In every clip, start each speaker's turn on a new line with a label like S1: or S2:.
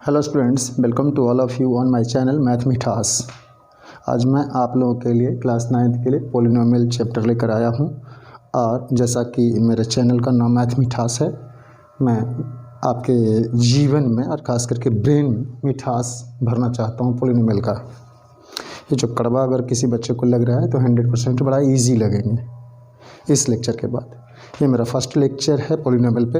S1: Hello students, welcome to all of you on my channel math मिठास। आज मैं आप लोगों के लिए क्लास 9th के लिए पॉलिनोमियल चैप्टर लेकर आया हूं। और जैसा कि मेरे चैनल का नाम मैथ मिठास है, मैं आपके जीवन में और ख़ास करके ब्रेन में मिठास भरना चाहता हूं पॉलिनोमियल का। ये जो कड़वा अगर किसी बच्चे को लग रहा है तो 100% बड़ा ईजी लगेंगे इस लेक्चर के बाद। ये मेरा फर्स्ट लेक्चर है पॉलिनोमियल पे,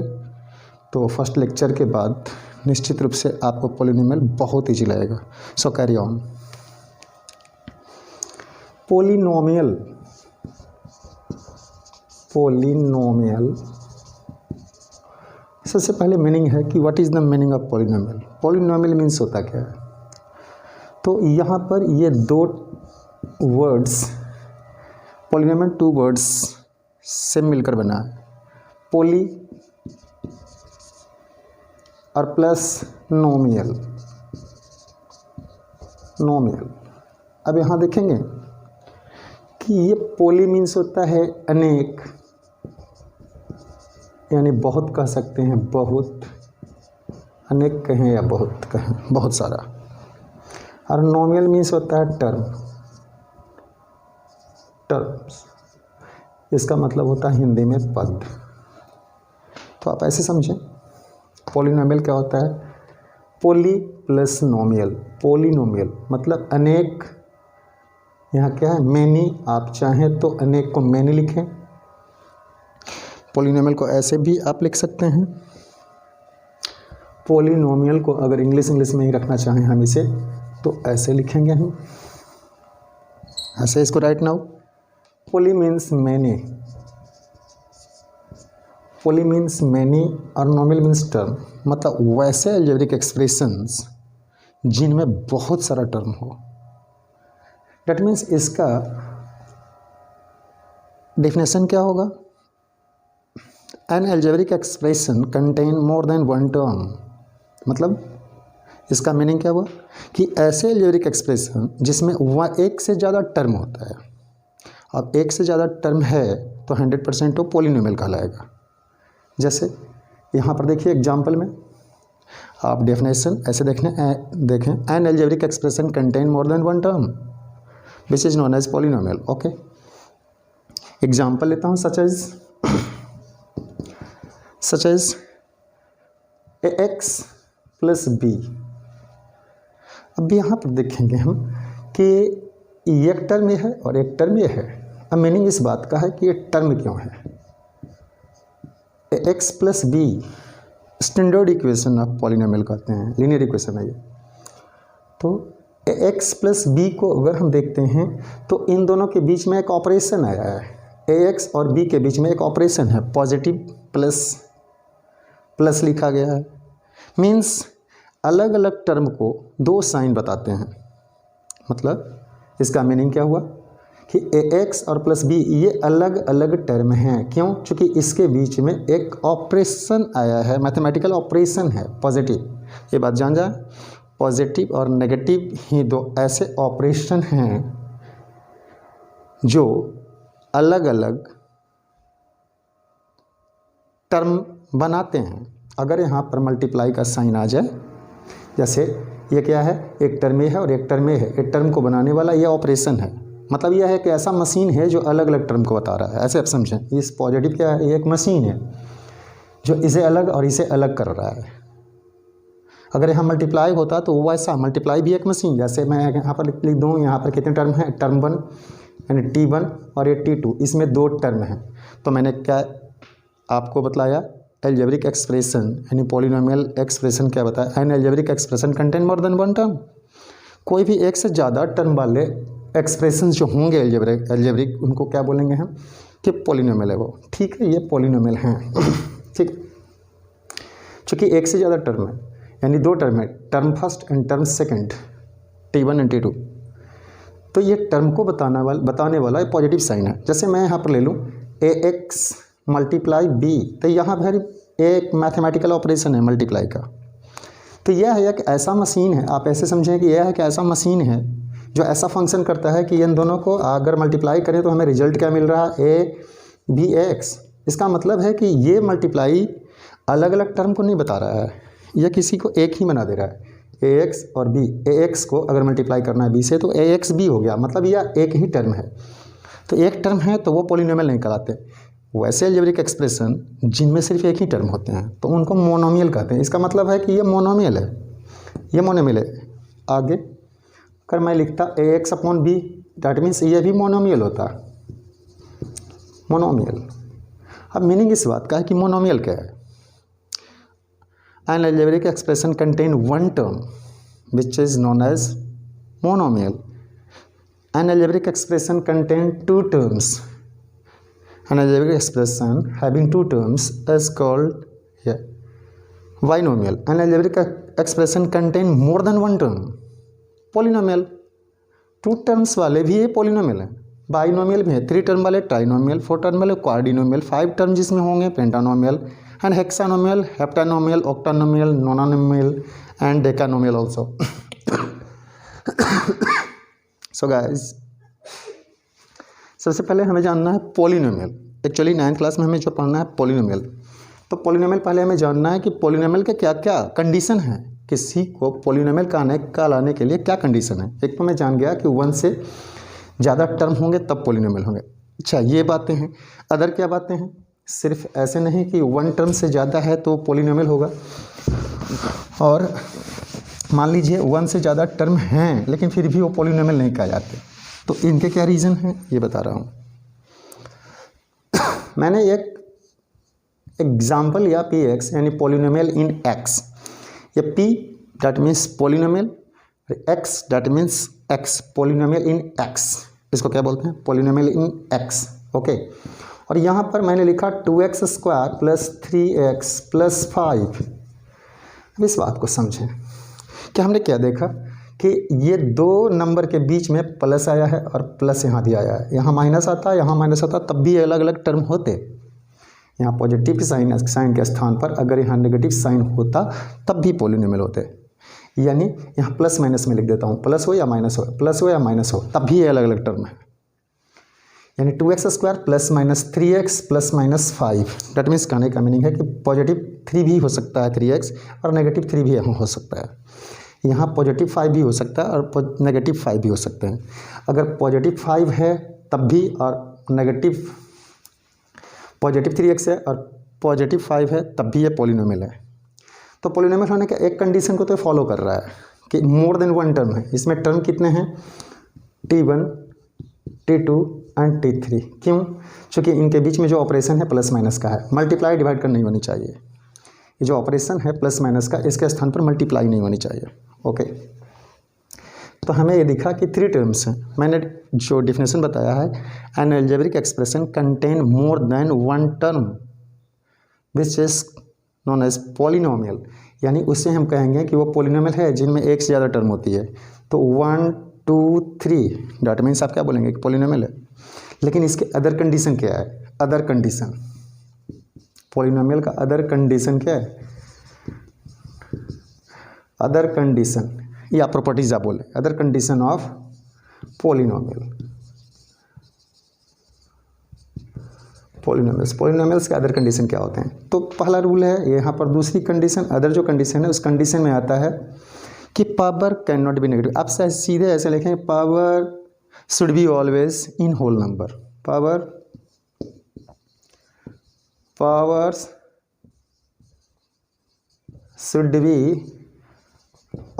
S1: तो फर्स्ट लेक्चर के बाद निश्चित रूप से आपको पॉलिनोमियल बहुत ईजी लगेगा। सो कैरी ऑन। पॉलिनोमियल सबसे पहले मीनिंग है कि what is the meaning of polynomial. Polynomial means होता क्या है? तो यहाँ पर ये दो वर्ड्स, पॉलिनोमियल 2 वर्ड्स से मिलकर बना है, पॉली और प्लस नोमियल। अब यहाँ देखेंगे कि ये पॉली मीन्स होता है अनेक, यानी बहुत कह सकते हैं, बहुत, अनेक कहें या बहुत कहें, बहुत सारा। और नोमियल मीन्स होता है टर्म्स। इसका मतलब होता है हिंदी में पद। तो आप ऐसे समझें, पॉलिनोमियल क्या होता है? Poly plus नोमियल। पॉलिनोमियल मतलब अनेक, यहाँ क्या है? मैनी। आप चाहें तो अनेक को मैनी लिखें। पॉलिनोमियल को ऐसे भी आप लिख सकते हैं। पॉलिनोमियल को अगर इंग्लिश में ही रखना चाहें हम इसे, तो ऐसे लिखेंगे हम, ऐसे इसको right now. Poly means many, poly means many और नोमियल मीन्स टर्म। मतलब वैसे अलजेब्रिक एक्सप्रेशंस जिनमें बहुत सारा टर्म हो। डेट मीन्स इसका डेफिनेशन क्या होगा? N algebraic expression contain more than one term. मतलब इसका मीनिंग क्या हुआ कि ऐसे अलजेब्रिक एक्सप्रेशन जिसमें वह एक से ज़्यादा टर्म होता है। अब एक से ज़्यादा टर्म है तो 100% वो पॉलिनोमियल कहलाएगा। जैसे यहाँ पर देखिए एग्जाम्पल में आप डेफिनेशन ऐसे देखें, an algebraic expression contain more than one term which is known as polynomial. Okay, example लेता हूँ such as ax plus b. अब यहाँ पर देखेंगे हम कि एक टर्म ये है और एक टर्म ये है। अब मीनिंग इस बात का है कि ये टर्म क्यों है। ax plus b standard equation of polynomial कहते हैं, लीनियर इक्वेशन है ये। तो ax प्लस बी को अगर हम देखते हैं तो इन दोनों के बीच में एक ऑपरेशन आया है। ax और b के बीच में एक ऑपरेशन है, पॉजिटिव प्लस लिखा गया है। मीन्स अलग अलग टर्म को दो साइन बताते हैं। मतलब इसका मीनिंग क्या हुआ कि ax और प्लस बी ये अलग अलग टर्म हैं। क्यों? क्योंकि इसके बीच में एक ऑपरेशन आया है, मैथमेटिकल ऑपरेशन है, पॉजिटिव। ये बात जान जाए, पॉजिटिव और नेगेटिव ही दो ऐसे ऑपरेशन हैं जो अलग अलग टर्म बनाते हैं। अगर यहाँ पर मल्टीप्लाई का साइन आ जाए, जैसे ये क्या है, एक टर्म ये है और एक टर्म ये है, एक टर्म को बनाने वाला ये ऑपरेशन है। मतलब यह है कि ऐसा मशीन है जो अलग अलग टर्म को बता रहा है। ऐसे आप समझें, इस पॉजिटिव क्या है, ये एक मशीन है जो इसे अलग और इसे अलग कर रहा है। अगर यहाँ मल्टीप्लाई होता तो वो वैसा, मल्टीप्लाई भी एक मशीन। जैसे मैं यहाँ पर लिख दूँ, यहाँ पर कितने टर्म हैं? टर्म 1 यानी T1 और ये T2, इसमें दो टर्म हैं। तो मैंने क्या आपको बतलाया? अलजेब्रिक एक्सप्रेशन यानी पॉलिनोमियल एक्सप्रेशन क्या बताया? N algebraic expression contain more than one term. कोई भी एक से ज़्यादा टर्म वाले एक्सप्रेशंस जो होंगे अलजेब्रिक, उनको क्या बोलेंगे हम? कि पॉलिनोमियल है वो। ठीक है, ये पॉलिनोमियल हैं। ठीक, चूँकि एक से ज़्यादा टर्म है यानी दो टर्म है, term first and term second, T1 and T2, तो ये टर्म को बताने वाला एक पॉजिटिव साइन है। जैसे मैं यहाँ पर ले लूँ ax मल्टीप्लाई b, तो यहाँ पर एक मैथमेटिकल ऑपरेशन है मल्टीप्लाई का। तो यह है एक ऐसा मशीन है, आप ऐसे समझें कि यह है कि ऐसा मशीन है जो ऐसा फंक्शन करता है कि इन दोनों को अगर मल्टीप्लाई करें तो हमें रिजल्ट क्या मिल रहा है? a(x). इसका मतलब है कि ये मल्टीप्लाई अलग अलग टर्म को नहीं बता रहा है, यह किसी को एक ही बना दे रहा है। ए एक्स और बी, ए एक्स को अगर मल्टीप्लाई करना है बी से तो ए एक्स बी हो गया, मतलब यह एक ही टर्म है। तो एक टर्म है तो वो पॉलिनोमियल नहीं कहलाते। वैसे अलजेब्रिक एक्सप्रेशन जिनमें सिर्फ एक ही टर्म होते हैं तो उनको मोनोमियल कहते हैं। इसका मतलब है कि ये मोनोमियल है, ये मोनोमियल है। आगे अगर मैं लिखता a x upon b, that means ये भी मोनोमियल होता, मोनोमियल। अब मीनिंग इस बात का है कि मोनोमियल क्या है। An algebraic expression contain one term which is known as monomial. An algebraic expression contain two terms, an algebraic expression having two terms is called binomial. An algebraic expression contain more than one term, polynomial. Two terms वाले भी ये polynomial है, binomial भी है, three term वाले trinomial, four term वाले quadrinomial, five term जिसमें होंगे pentanomial and hexanomial, heptanomial, octanomial, nonanomial and decanomial also. So guys, सबसे पहले हमें जानना है पॉलिनोमियल। एक्चुअली 9th क्लास में हमें जो पढ़ना है पॉलिनोमियल, तो पॉलिनोमियल पहले हमें जानना है कि पॉलिनोमियल के क्या क्या कंडीशन है, किसी को पॉलिनोमियल कहलाने के लिए क्या कंडीशन है। एक तो मैं जान गया कि 1 से ज़्यादा टर्म होंगे तब पॉलिनोमियल होंगे। अच्छा, ये बातें हैं। अदर क्या बातें हैं, सिर्फ ऐसे नहीं कि 1 टर्म से ज़्यादा है तो पॉलिनोमियल होगा, और मान लीजिए 1 से ज़्यादा टर्म हैं लेकिन फिर भी वो पॉलिनोमियल नहीं कहा जाते, तो इनके क्या रीज़न हैं ये बता रहा हूँ। मैंने एक एग्जाम्पल या पी एक्स यानी पॉलिनोमियल इन एक्स, ये P that means polynomial, x that means x, polynomial in x, इसको क्या बोलते हैं, पॉलिनोमियल इन एक्स। ओके, और यहाँ पर मैंने लिखा 2x square plus 3x plus 5। अब इस बात को समझें कि हमने क्या देखा कि ये दो नंबर के बीच में प्लस आया है और प्लस यहाँ भी आया है, यहाँ माइनस आता, यहाँ माइनस आता, तब भी अलग अलग टर्म होते। यहाँ पॉजिटिव साइन के स्थान पर अगर यहाँ नेगेटिव साइन होता तब भी पॉलिनोमियल होते। यानी यहाँ प्लस माइनस में लिख देता हूँ, प्लस हो या माइनस हो, प्लस हो या माइनस हो, तब भी ये अलग अलग टर्म है। यानी 2x square plus minus 3x plus minus 5, that means कहने का मीनिंग है कि पॉजिटिव 3 भी हो सकता है 3x, और नेगेटिव 3 भी हो सकता है। यहाँ पॉजिटिव 5 भी हो सकता है और नेगेटिव 5 भी हो सकते हैं। अगर पॉजिटिव 5 है तब भी, और नेगेटिव पॉजिटिव 3x है और पॉजिटिव 5 है तब भी ये पॉलिनोमियल है। तो पॉलिनोमियल होने का एक कंडीशन को तो फॉलो कर रहा है कि मोर देन वन टर्म है। इसमें टर्म कितने हैं, T1, T2 एंड T3। क्यों? क्योंकि इनके बीच में जो ऑपरेशन है प्लस माइनस का है, मल्टीप्लाई डिवाइड कर नहीं होनी चाहिए। ये जो ऑपरेशन है प्लस माइनस का, इसके स्थान पर मल्टीप्लाई नहीं होनी चाहिए। ओके, तो हमें ये दिखा कि 3 टर्म्स हैं। मैंने जो डिफिनेशन बताया है, an algebraic expression contain more than one term which is known as polynomial, यानी उससे हम कहेंगे कि वो पॉलिनोमियल है जिनमें एक से ज़्यादा टर्म होती है। तो 1 2 3 डैट मीन्स आप क्या बोलेंगे कि पॉलिनोमियल है। लेकिन इसके अदर कंडीशन क्या है, अदर कंडीशन, पॉलिनोमियल का अदर कंडीशन क्या है, अदर कंडीशन या प्रॉपर्टीज आप बोले, other condition of polynomial. Polynomials के अदर कंडीशन क्या होते हैं, तो पहला रूल है यहाँ पर, दूसरी कंडीशन, अदर जो कंडीशन है उस कंडीशन में आता है कि power can not be negative. आप सीधे ऐसे लिखें, power should be always in whole number, powers should be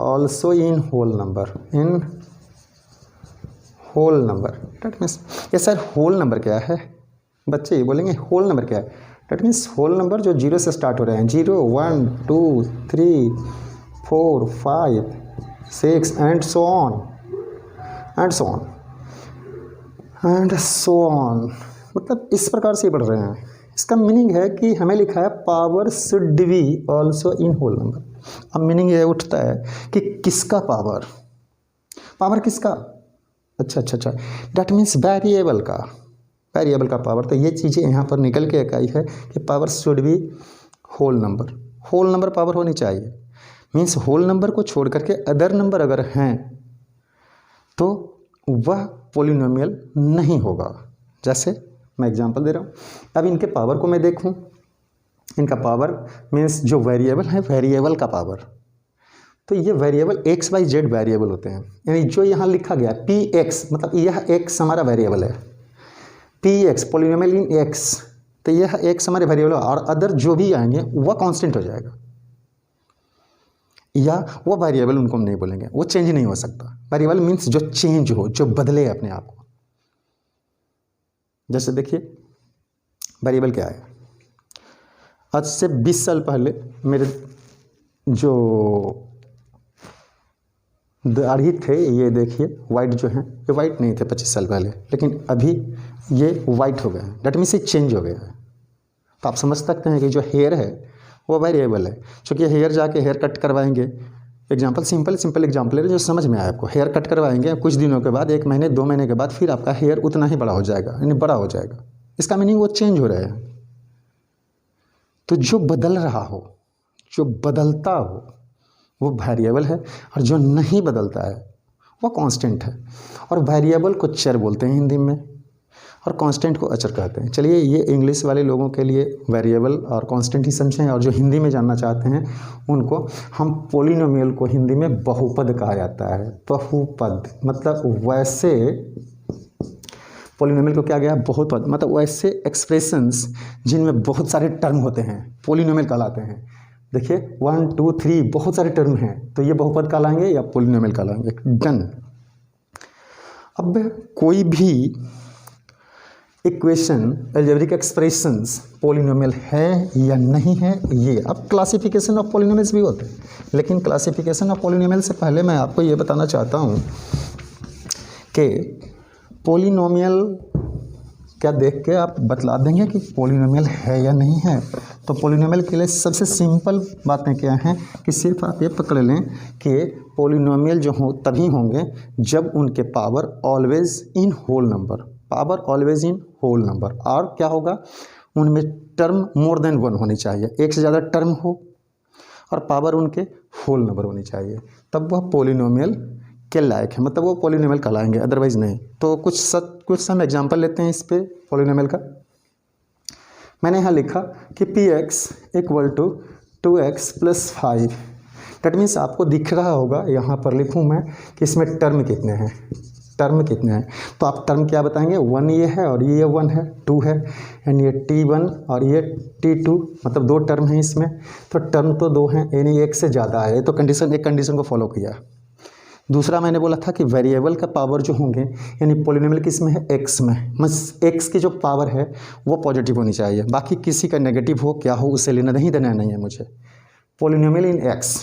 S1: also in whole number, in whole number. That means ये सर होल नंबर क्या है, बच्चे ये बोलेंगे होल नंबर क्या है। डेट मीन्स होल नंबर जो 0 से स्टार्ट हो रहे हैं, 0 1 2 3 4 5 6 and so on and so on and so on, मतलब इस प्रकार से बढ़ रहे हैं। इसका मीनिंग है कि हमें लिखा है power should be also in whole number. अब मीनिंग ये उठता है कि किसका पावर, पावर किसका, अच्छा, डैट मीन्स वेरिएबल का पावर। तो ये चीज़ें यहाँ पर निकल के इकाई है कि power should be whole number power होनी चाहिए। मीन्स होल नंबर को छोड़ करके अदर नंबर अगर हैं तो वह पॉलिनोमियल नहीं होगा। जैसे मैं एग्जांपल दे रहा हूँ, अब इनके पावर को मैं देखूँ, इनका पावर मीन्स जो वेरिएबल है, वेरिएबल का पावर, तो ये variable x y z variable होते हैं, यानी जो यहाँ लिखा गया पी एक्स मतलब यह एक्स हमारा वेरिएबल है, पी एक्स पॉलिनोमियल इन एक्स, तो यह एक्स हमारे वेरिएबल और अदर जो भी आएंगे वह कांस्टेंट हो जाएगा, या वो वेरिएबल उनको हम नहीं बोलेंगे, वो चेंज नहीं हो सकता। वेरिएबल मीन्स जो चेंज हो, जो बदले अपने आप को। जैसे देखिए वेरिएबल क्या है, आज से 20 साल पहले मेरे जो दाढ़ी थे ये देखिए वाइट जो हैं, ये वाइट नहीं थे 25 साल पहले, लेकिन अभी ये वाइट हो गए हैं, डेट मीन्स ये चेंज हो गया है। तो आप समझ सकते हैं कि जो हेयर है वो वेरिएबल है, क्योंकि हेयर जाके हेयर कट करवाएंगे, एग्जांपल सिंपल एग्जांपल है जो समझ में आया आपको, हेयर कट करवाएंगे कुछ दिनों के बाद, 1 महीने 2 महीने के बाद फिर आपका हेयर उतना ही बड़ा हो जाएगा, यानी बड़ा हो जाएगा, इसका मीनिंग वो चेंज हो रहा है। तो जो बदल रहा हो, जो बदलता हो वो वेरिएबल है, और जो नहीं बदलता है वो कांस्टेंट है। और वेरिएबल को चर बोलते हैं हिंदी में, और कांस्टेंट को अचर कहते हैं। चलिए ये इंग्लिश वाले लोगों के लिए वेरिएबल और कांस्टेंट ही समझें, और जो हिंदी में जानना चाहते हैं उनको हम पॉलिनोमियल को हिंदी में बहुपद कहा जाता है। बहुपद मतलब वैसे, पॉलिनोमियल को क्या गया बहुपद मतलब वैसे एक्सप्रेशंस जिनमें बहुत सारे टर्म होते हैं पॉलिनोमियल कहलाते हैं। देखिए 1 2 3 बहुत सारे टर्म हैं, तो ये बहुपद कहलाएंगे या पॉलिनोमियल कहलाएंगे। डन। अब कोई भी इक्वेशन अलजेब्रिक एक्सप्रेशंस पॉलिनोमियल है या नहीं है, ये अब क्लासिफिकेशन ऑफ पॉलिनोमियल्स भी होते हैं, लेकिन क्लासिफिकेशन ऑफ पॉलिनोमियल से पहले मैं आपको ये बताना चाहता हूँ कि पॉलिनोमियल क्या देख के आप बतला देंगे कि पॉलिनोमियल है या नहीं है। तो पॉलिनोमियल के लिए सबसे सिंपल बातें क्या हैं कि सिर्फ आप ये पकड़ लें कि पॉलिनोमियल जो हो तभी होंगे जब उनके power always in whole number, power always in whole number, और क्या होगा उनमें टर्म मोर देन 1 होनी चाहिए, एक से ज़्यादा टर्म हो और पावर उनके होल नंबर होनी चाहिए, तब वह पॉलिनोमियल के लायक है, मतलब वो पॉलिनोमियल कहलाएंगे, अदरवाइज नहीं। तो कुछ हम एग्जांपल लेते हैं इस पे पॉलिनोमियल का। मैंने यहाँ लिखा कि p x equal to 2x + 5, that means आपको दिख रहा होगा, यहाँ पर लिखूँ मैं कि इसमें टर्म कितने हैं, टर्म कितने हैं। तो आप टर्म क्या बताएंगे, 1 ये है और ये 1 है, 2 है, यानी ये t1 और ये t2, मतलब 2 टर्म हैं इसमें। तो टर्म तो 2 हैं, यानी 1 से ज़्यादा है, तो एक कंडीशन को फॉलो किया। दूसरा मैंने बोला था कि वेरिएबल का पावर जो होंगे, यानी पॉलिनोमियल किस में है, एक्स में, बस एक्स की जो पावर है वो पॉजिटिव होनी चाहिए, बाकी किसी का नेगेटिव हो क्या हो उससे लेना नहीं देना नहीं है मुझे। पॉलिनोमियल इन एक्स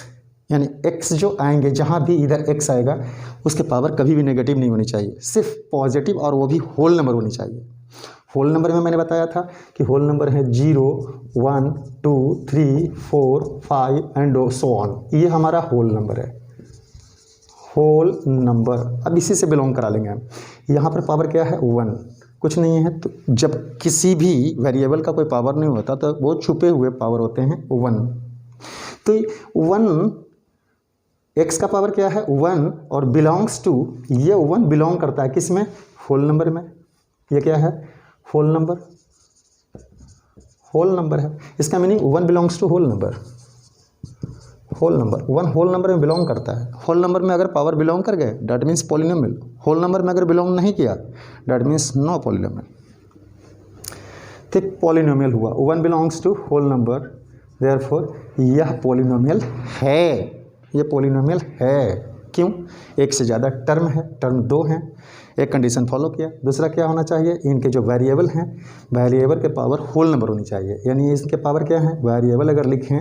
S1: यानी एक्स जो आएंगे, जहाँ भी इधर एक्स आएगा उसके पावर कभी भी नेगेटिव नहीं होनी चाहिए, सिर्फ पॉजिटिव, और वो भी होल नंबर होनी चाहिए। होल नंबर में मैंने बताया था कि होल नंबर है 0 1 2 3 4 5 एंड सो ऑन, ये हमारा होल नंबर है, होल नंबर। अब इसी से बिलोंग करा लेंगे हम। यहाँ पर पावर क्या है, 1, कुछ नहीं है। तो जब किसी भी वेरिएबल का कोई पावर नहीं होता तो वो छुपे हुए पावर होते हैं 1। तो 1 एक्स का पावर क्या है 1, और बिलोंग्स टू, ये 1 बिलोंग करता है किस में, होल नंबर में। ये क्या है, होल नंबर, होल नंबर है। इसका meaning 1 belongs to whole number, whole number 1 whole number में बिलोंग करता है। होल नंबर में अगर पावर बिलोंग कर गए that means polynomial, whole number में अगर बिलोंग नहीं किया डैट मीन्स नो पॉलिनोमियल। तो पॉलिनोमियल हुआ 1 belongs to whole number, therefore यह पॉलिनोमियल है, ये पॉलिनोमियल है। क्यों, एक से ज़्यादा टर्म है, टर्म 2 हैं, एक कंडीशन फॉलो किया। दूसरा क्या होना चाहिए, इनके जो वेरिएबल हैं, वेरिएबल के पावर होल नंबर होनी चाहिए, यानी इसके पावर क्या है, वेरिएबल अगर लिखें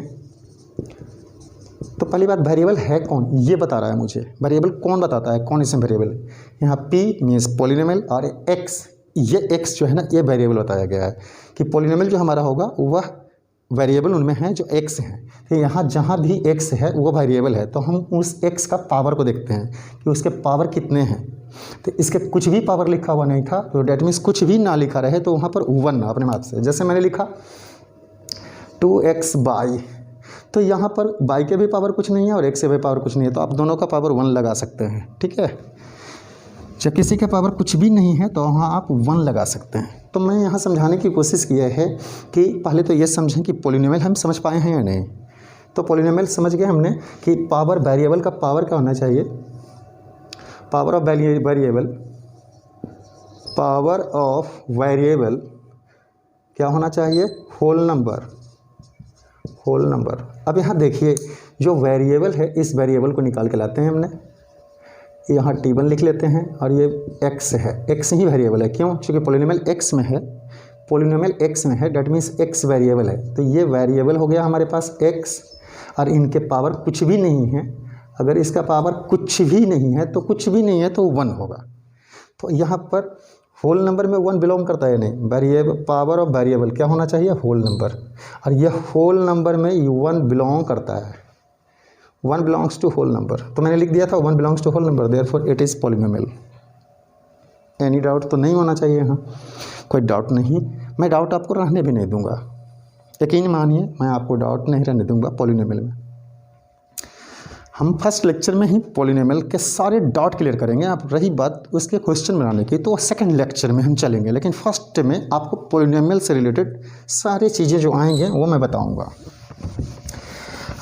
S1: तो पहली बात वेरिएबल है कौन, ये बता रहा है मुझे, वेरिएबल कौन बताता है, कौन इसमें वेरिएबल। यहाँ p मीन्स पॉलिनोमियल और x, ये x जो है ना ये वेरिएबल बताया गया है कि पॉलिनोमियल जो हमारा होगा वह वेरिएबल उनमें है जो x है। तो यहाँ जहाँ भी x है वो वेरिएबल है, तो हम उस x का पावर को देखते हैं कि उसके पावर कितने हैं। तो इसके कुछ भी पावर लिखा हुआ नहीं था, तो डैट मीन्स कुछ भी ना लिखा रहे तो वहाँ पर 1 अपने मार्क से। जैसे मैंने लिखा 2x बाई, तो यहाँ पर बाई के भी पावर कुछ नहीं है और x से भी पावर कुछ नहीं है, तो आप दोनों का पावर 1 लगा सकते हैं, ठीक है। जब किसी के पावर कुछ भी नहीं है तो वहाँ आप 1 लगा सकते हैं। तो मैं यहाँ समझाने की कोशिश किया है कि पहले तो ये समझें कि पॉलिनोमियल हम समझ पाए हैं या नहीं। तो पॉलिनोमियल समझ गए हमने कि पावर वेरिएबल का पावर क्या होना चाहिए, power of variable, power of variable क्या होना चाहिए, होल नंबर, होल नंबर। अब यहाँ देखिए जो वेरिएबल है इस वेरिएबल को निकाल के लाते हैं हमने, यहाँ t1 लिख लेते हैं और ये x है, x ही वेरिएबल है, क्यों, क्योंकि पॉलिनोमियल x में है, पॉलिनोमियल x में है, डेट मीन्स x वेरिएबल है, तो ये वेरिएबल हो गया हमारे पास x, और इनके पावर कुछ भी नहीं है, अगर इसका पावर कुछ भी नहीं है तो कुछ भी नहीं है तो 1 होगा। तो यहाँ पर होल नंबर में 1 बिलोंग करता है नहीं, वेरिएबल पावर ऑफ वेरिएबल क्या होना चाहिए, होल नंबर, और यह होल नंबर में 1 बिलोंग करता है, 1 बिलोंग्स टू होल नंबर, तो मैंने लिख दिया था 1 belongs to whole number, therefore it is polynomial. Any doubt तो नहीं होना चाहिए यहाँ, कोई डाउट नहीं, मैं डाउट आपको रहने भी नहीं दूंगा, यकीन मानिए मैं आपको डाउट नहीं रहने दूंगा पॉलिनोमियल में। हम फर्स्ट लेक्चर में ही पॉलिनोमियल के सारे डाउट क्लियर करेंगे। आप रही बात उसके क्वेश्चन बनाने की तो सेकंड लेक्चर में हम चलेंगे, लेकिन फर्स्ट में आपको पॉलिनोमियल से रिलेटेड सारी चीज़ें जो आएंगे वो मैं बताऊंगा।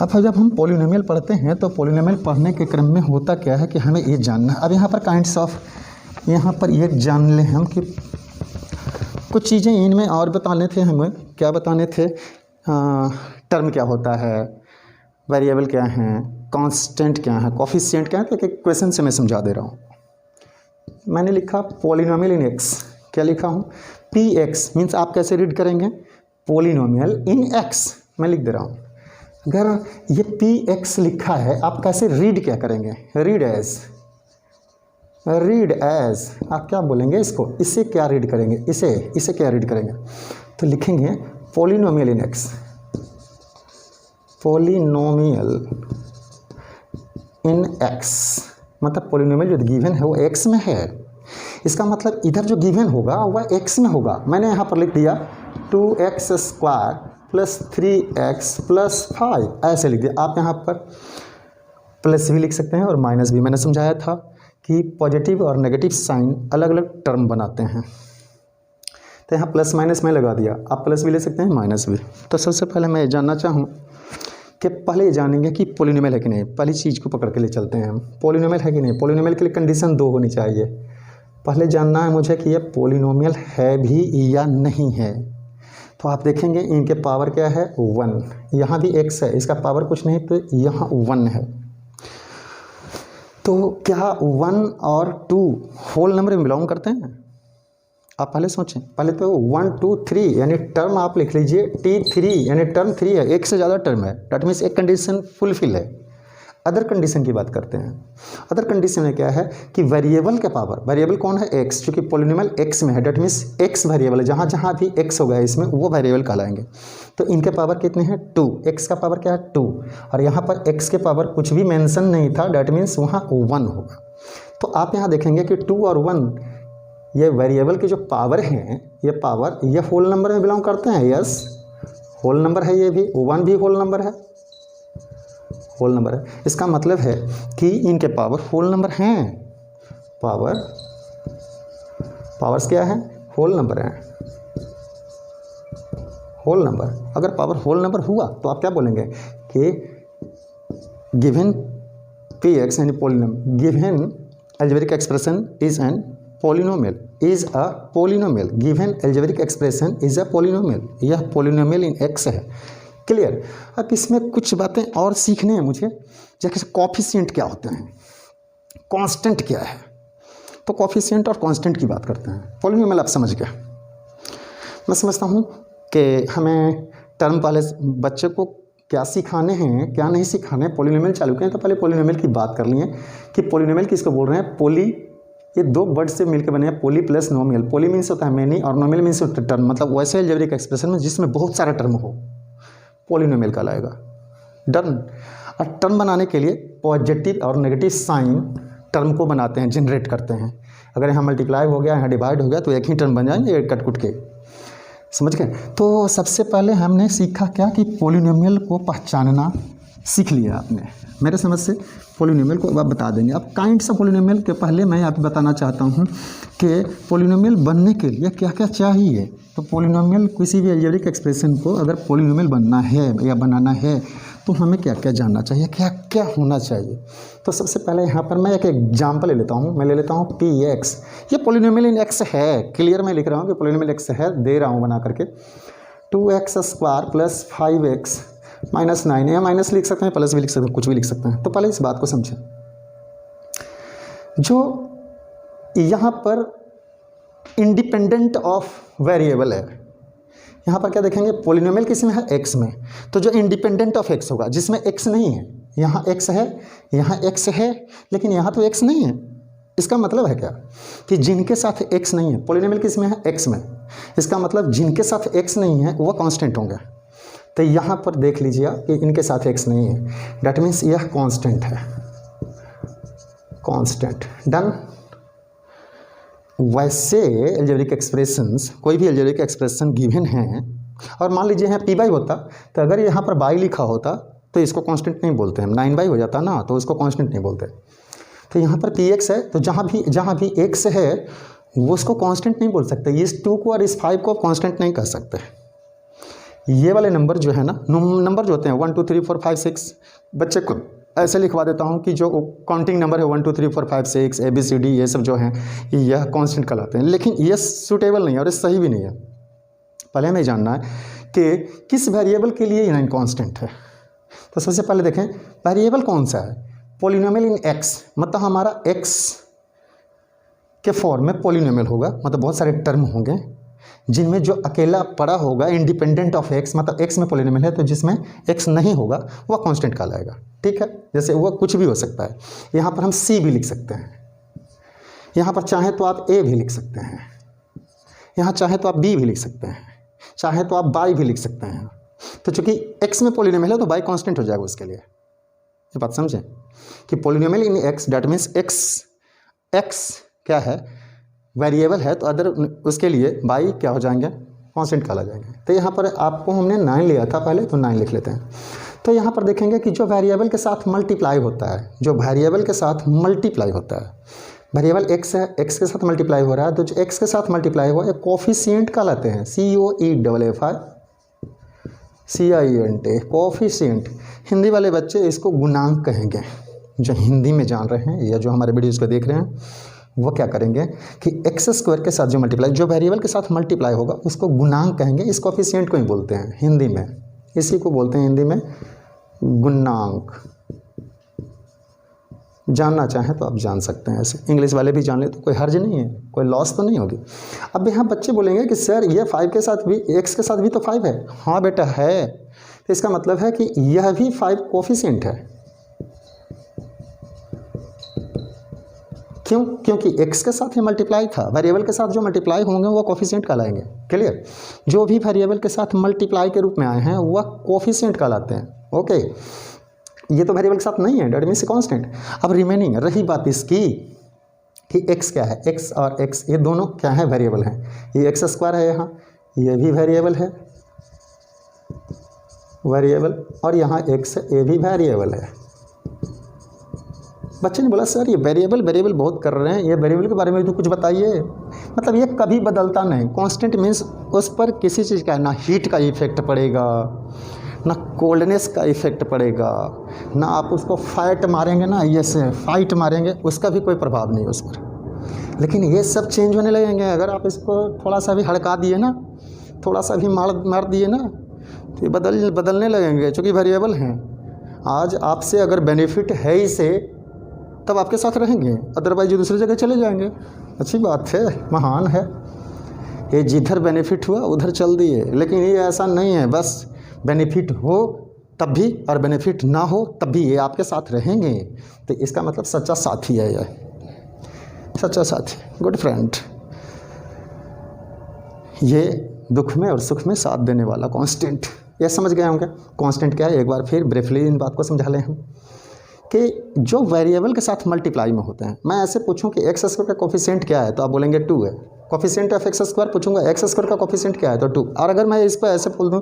S1: अब जब हम पॉलिनोमियल पढ़ते हैं तो पॉलिनोमियल पढ़ने के क्रम में होता क्या है कि हमें ये जानना है। अब यहाँ पर काइंड्स ऑफ, यहाँ पर ये जान लें हम कि कुछ चीज़ें इनमें और बताने थे, हमें क्या बताने थे, टर्म क्या होता है, वेरिएबल क्या हैं, कांस्टेंट क्या है, कोफिशिएंट क्या है, तो एक क्वेश्चन से मैं समझा दे रहा हूँ। मैंने लिखा पॉलिनोमियल इन एक्स, क्या लिखा हूँ, पी एक्स मीन्स आप कैसे रीड करेंगे, पॉलिनोमियल इन एक्स, मैं लिख दे रहा हूँ। अगर ये पी एक्स लिखा है आप कैसे रीड क्या करेंगे, रीड एज, रीड एज आप क्या बोलेंगे इसको, इसे क्या रीड करेंगे, इसे क्या रीड करेंगे, तो लिखेंगे पॉलिनोमियल इन एक्स, पॉलिनोमियल इन एक्स, मतलब पॉलिनोमियल जो गिवन है वो एक्स में है, इसका मतलब इधर जो गिवन होगा वह एक्स में होगा। मैंने यहाँ पर लिख दिया 2x² + 3x + 5, ऐसे लिख दिया। आप यहाँ पर प्लस भी लिख सकते हैं और माइनस भी, मैंने समझाया था कि पॉजिटिव और नेगेटिव साइन अलग अलग टर्म बनाते हैं, तो यहाँ प्लस माइनस में लगा दिया, आप प्लस भी ले सकते हैं माइनस भी। तो सबसे पहले मैं जानना चाहूँ कि पहले जानेंगे कि पॉलिनोमियल है कि नहीं, पहली चीज़ को पकड़ के ले चलते हैं हम, पॉलिनोमियल है कि नहीं। पॉलिनोमियल के लिए कंडीशन 2 होनी चाहिए, पहले जानना है मुझे कि यह पॉलिनोमियल है भी या नहीं है। तो आप देखेंगे इनके पावर क्या है, 1, यहाँ भी x है, इसका पावर कुछ नहीं तो यहाँ 1 है, तो क्या 1 और 2 होल नंबर में बिलोंग करते हैं, आप पहले सोचें। पहले तो 1 2 3 यानी टर्म आप लिख लीजिए T3 यानी टर्म 3 है, एक से ज़्यादा टर्म है, डैट मीन्स एक कंडीशन फुलफिल है। अदर कंडीशन की बात करते हैं। अदर कंडीशन में क्या है कि वेरिएबल के पावर, वेरिएबल कौन है, x, क्योंकि पॉलिनोमियल x में है, डैट मीन्स x वेरिएबल है, जहाँ जहाँ भी x होगा इसमें वो वेरिएबल कहलाएंगे। तो इनके पावर कितने हैं, 2, x का पावर क्या है 2, और यहाँ पर x के पावर कुछ भी मेंशन नहीं था, डैट मीन्स वहाँ 1 होगा। तो आप यहाँ देखेंगे कि 2 और 1 ये वेरिएबल के जो पावर हैं, ये पावर ये होल नंबर में बिलोंग करते हैं, यस होल नंबर है, ये भी 1 भी होल नंबर है, होल नंबर है। इसका मतलब है कि इनके पावर होल नंबर हैं, पावर्स क्या है, होल नंबर हैं, होल नंबर। अगर पावर होल नंबर हुआ तो आप क्या बोलेंगे कि गिवन पी एक्स यानी polynomial, given algebraic expression is an polynomial, is a polynomial, given algebraic expression is a polynomial, यह पॉलिनोमियल इन एक्स है। क्लियर। अब इसमें कुछ बातें और सीखने हैं मुझे, जैसे कोफिशिएंट क्या होते हैं, कांस्टेंट क्या है। तो कोफिशिएंट और कांस्टेंट की बात करते हैं। पॉलिनोमियल आप समझ गए। मैं समझता हूँ कि हमें टर्म पहले बच्चे को क्या सिखाने हैं क्या नहीं सिखाने, पॉलिनोमियल चालू करें तो पहले पॉलिनोमियल की बात कर लिए कि पॉलिनोमियल किसको बोल रहे हैं। पॉली ये 2 वर्ड से मिलकर बने हैं, पॉली प्लस नोमियल। पॉली मीन्स होता है मैनी और नोमियल मीन्स होता है टर्म, मतलब वैसे अलजेब्रिक एक्सप्रेशन में जिसमें बहुत सारा टर्म हो पॉलिनोमियल कहलाएगा। डन। और टर्म बनाने के लिए पॉजिटिव और नेगेटिव साइन टर्म को बनाते हैं, जनरेट करते हैं। अगर यहाँ मल्टीप्लाई हो गया, यहाँ डिवाइड हो गया तो एक ही टर्म बन जाएंगे, कट कुट के, समझ गए। तो सबसे पहले हमने सीखा क्या कि पॉलिनोमियल को पहचानना सीख लिया आपने। मेरे समझ से पॉलिनोमियल को आप बता देंगे। अब काइंड्स ऑफ पॉलिनोमियल के पहले मैं आपको बताना चाहता हूँ कि पॉलिनोमियल बनने के लिए क्या क्या चाहिए। तो पॉलिनोमियल किसी भी अलजेब्रिक एक्सप्रेशन को अगर पॉलिनोमियल बनना है या बनाना है तो हमें क्या क्या जानना चाहिए, क्या क्या होना चाहिए। तो सबसे पहले यहाँ पर मैं एक एग्जाम्पल ले लेता हूँ। मैं ले लेता हूँ पी एक्स, ये पोलिनोमियल इन एक्स है, क्लियर मैं लिख रहा हूँ कि पोलिनोमियल एक्स है, दे रहा हूँ बना करके 2x² प्लस 5x माइनस 9, या माइनस लिख सकते हैं, प्लस भी लिख सकते हैं, कुछ भी लिख सकते हैं। तो पहले इस बात को समझें, जो यहाँ पर इंडिपेंडेंट ऑफ वेरिएबल है, यहाँ पर क्या देखेंगे, पोलिनोमियल किस में है, x में। तो जो इंडिपेंडेंट ऑफ x होगा, जिसमें x नहीं है, यहाँ x है, यहाँ x है, लेकिन यहाँ तो x नहीं है। इसका मतलब है क्या कि जिनके साथ x नहीं है, पोलिनोमियल किस में है, x में। इसका मतलब जिनके साथ x नहीं है वो कांस्टेंट होंगे। तो यहाँ पर देख लीजिए कि इनके साथ x नहीं है, डैट मीन्स यह कांस्टेंट है, कांस्टेंट। डन। वैसे अलजेब्रिक एक्सप्रेशंस, कोई भी अलजेब्रिक एक्सप्रेशन गिवन है और मान लीजिए यहाँ p/, होता तो अगर यहाँ पर बाई लिखा होता तो इसको कांस्टेंट नहीं बोलते हम, 9/, हो जाता ना, तो इसको कांस्टेंट नहीं बोलते। तो यहाँ पर px है, तो जहाँ भी x है वो उसको कांस्टेंट नहीं बोल सकते। इस 2 को और इस 5 को कांस्टेंट नहीं कह सकते। ये वाले नंबर जो है ना, नंबर जो होते हैं 1 2 3 4 5 6, बच्चे को ऐसे लिखवा देता हूँ कि जो काउंटिंग नंबर है 1 2 3 4 5 6 ABCD ये सब जो हैं यह कांस्टेंट कहलाते हैं, लेकिन ये सूटेबल नहीं है और ये सही भी नहीं है। पहले हमें जानना है कि किस वेरिएबल के लिए ये कांस्टेंट है। तो सबसे पहले देखें वेरिएबल कौन सा है, पोलिनोमियल इन x, मतलब हमारा x के फॉर्म में पोलिनोमियल होगा, मतलब बहुत सारे टर्म होंगे जिनमें जो अकेला पड़ा होगा इंडिपेंडेंट ऑफ x, मतलब x में पोलिनोमियल है तो जिसमें x नहीं होगा वह कांस्टेंट कहलाएगा। ठीक है, जैसे वह कुछ भी हो सकता है। यहाँ पर हम c भी लिख सकते हैं, यहाँ पर चाहे तो आप a भी लिख सकते हैं, यहाँ चाहे तो आप b भी लिख सकते हैं, चाहे तो आप y भी लिख सकते हैं। तो चूंकि x में पोलिनोमियल है तो y कांस्टेंट हो जाएगा उसके लिए। ये बात समझें कि polynomial in x, that means x क्या है, वेरिएबल है, तो अदर उसके लिए बाई क्या हो जाएंगे, कांस्टेंट कहला जाएंगे। तो यहाँ पर आपको हमने 9 लिया था पहले, तो 9 लिख लेते हैं। तो यहाँ पर देखेंगे कि जो वेरिएबल के साथ मल्टीप्लाई होता है, जो वेरिएबल के साथ मल्टीप्लाई होता है, वेरिएबल x है, x के साथ मल्टीप्लाई हो रहा है, तो जो x के साथ मल्टीप्लाई हुआ एक कोफिशिएंट कहलाते हैं, COEFFICIENT, कोफिशिएंट। हिंदी वाले बच्चे इसको गुणांक कहेंगे, जो हिंदी में जान रहे हैं या जो हमारे वीडियोज़ को देख रहे हैं वो क्या करेंगे कि x² के साथ जो मल्टीप्लाई, जो वेरिएबल के साथ मल्टीप्लाई होगा उसको गुणांक कहेंगे। इस कोफिशिएंट को ही बोलते हैं हिंदी में, इसी को बोलते हैं हिंदी में गुणांक। जानना चाहें तो आप जान सकते हैं, ऐसे इंग्लिश वाले भी जान ले तो कोई हर्ज नहीं है, कोई लॉस तो नहीं होगी। अब यहाँ बच्चे बोलेंगे कि सर ये 5 के साथ भी, x के साथ भी तो 5 है। हाँ बेटा है, तो इसका मतलब है कि यह भी 5 कोफिशिएंट है। क्यों? क्योंकि x के साथ ही मल्टीप्लाई था, वेरिएबल के साथ जो मल्टीप्लाई होंगे वो कोफिशिएंट कहलाएंगे। क्लियर? जो भी वेरिएबल के साथ मल्टीप्लाई के रूप में आए हैं वह कोफिशिएंट कहलाते हैं। ओके, ये तो वेरिएबल के साथ नहीं है, डेट मीन्स कांस्टेंट। अब रिमेनिंग रही बात इसकी कि x क्या है, x और x ये दोनों क्या है, वेरिएबल हैं। ये x² है, यहाँ ये भी वेरिएबल है, वेरिएबल, और यहाँ x ये भी वेरिएबल है। बच्चे ने बोला सर ये वेरिएबल बहुत कर रहे हैं, ये वेरिएबल के बारे में तो कुछ बताइए। मतलब ये कभी बदलता नहीं, कांस्टेंट मीन्स उस पर किसी चीज़ का ना हीट का इफेक्ट पड़ेगा, ना कोल्डनेस का इफेक्ट पड़ेगा, ना आप उसको फाइट मारेंगे ना, ये से फाइट मारेंगे उसका भी कोई प्रभाव नहीं उस पर। लेकिन ये सब चेंज होने लगेंगे अगर आप इसको थोड़ा सा भी हड़का दिए ना, थोड़ा सा भी मार दिए ना, तो ये बदलने लगेंगे, चूँकि वेरिएबल हैं। आज आपसे अगर बेनिफिट है ही से तब आपके साथ रहेंगे, अदरवाइज ये दूसरी जगह चले जाएंगे। अच्छी बात है, महान है ये, जिधर बेनिफिट हुआ उधर चल दिए। लेकिन ये ऐसा नहीं है, बस बेनिफिट हो तब भी और बेनिफिट ना हो तब भी ये आपके साथ रहेंगे। तो इसका मतलब सच्चा साथी है, यह सच्चा साथी, गुड फ्रेंड। ये दुख में और सुख में साथ देने वाला कांस्टेंट। ये समझ गए होंगे कांस्टेंट क्या है। एक बार फिर ब्रीफली इन बात को समझा लें हम कि जो वेरिएबल के साथ मल्टीप्लाई में होते हैं। मैं ऐसे पूछूं कि x² का कोफिशिएंट क्या है तो आप बोलेंगे 2 है। कोफिशिएंट ऑफ x², पूछूंगा x² का कोफिशिएंट क्या है तो 2। और अगर मैं इसको ऐसे बोल दूं,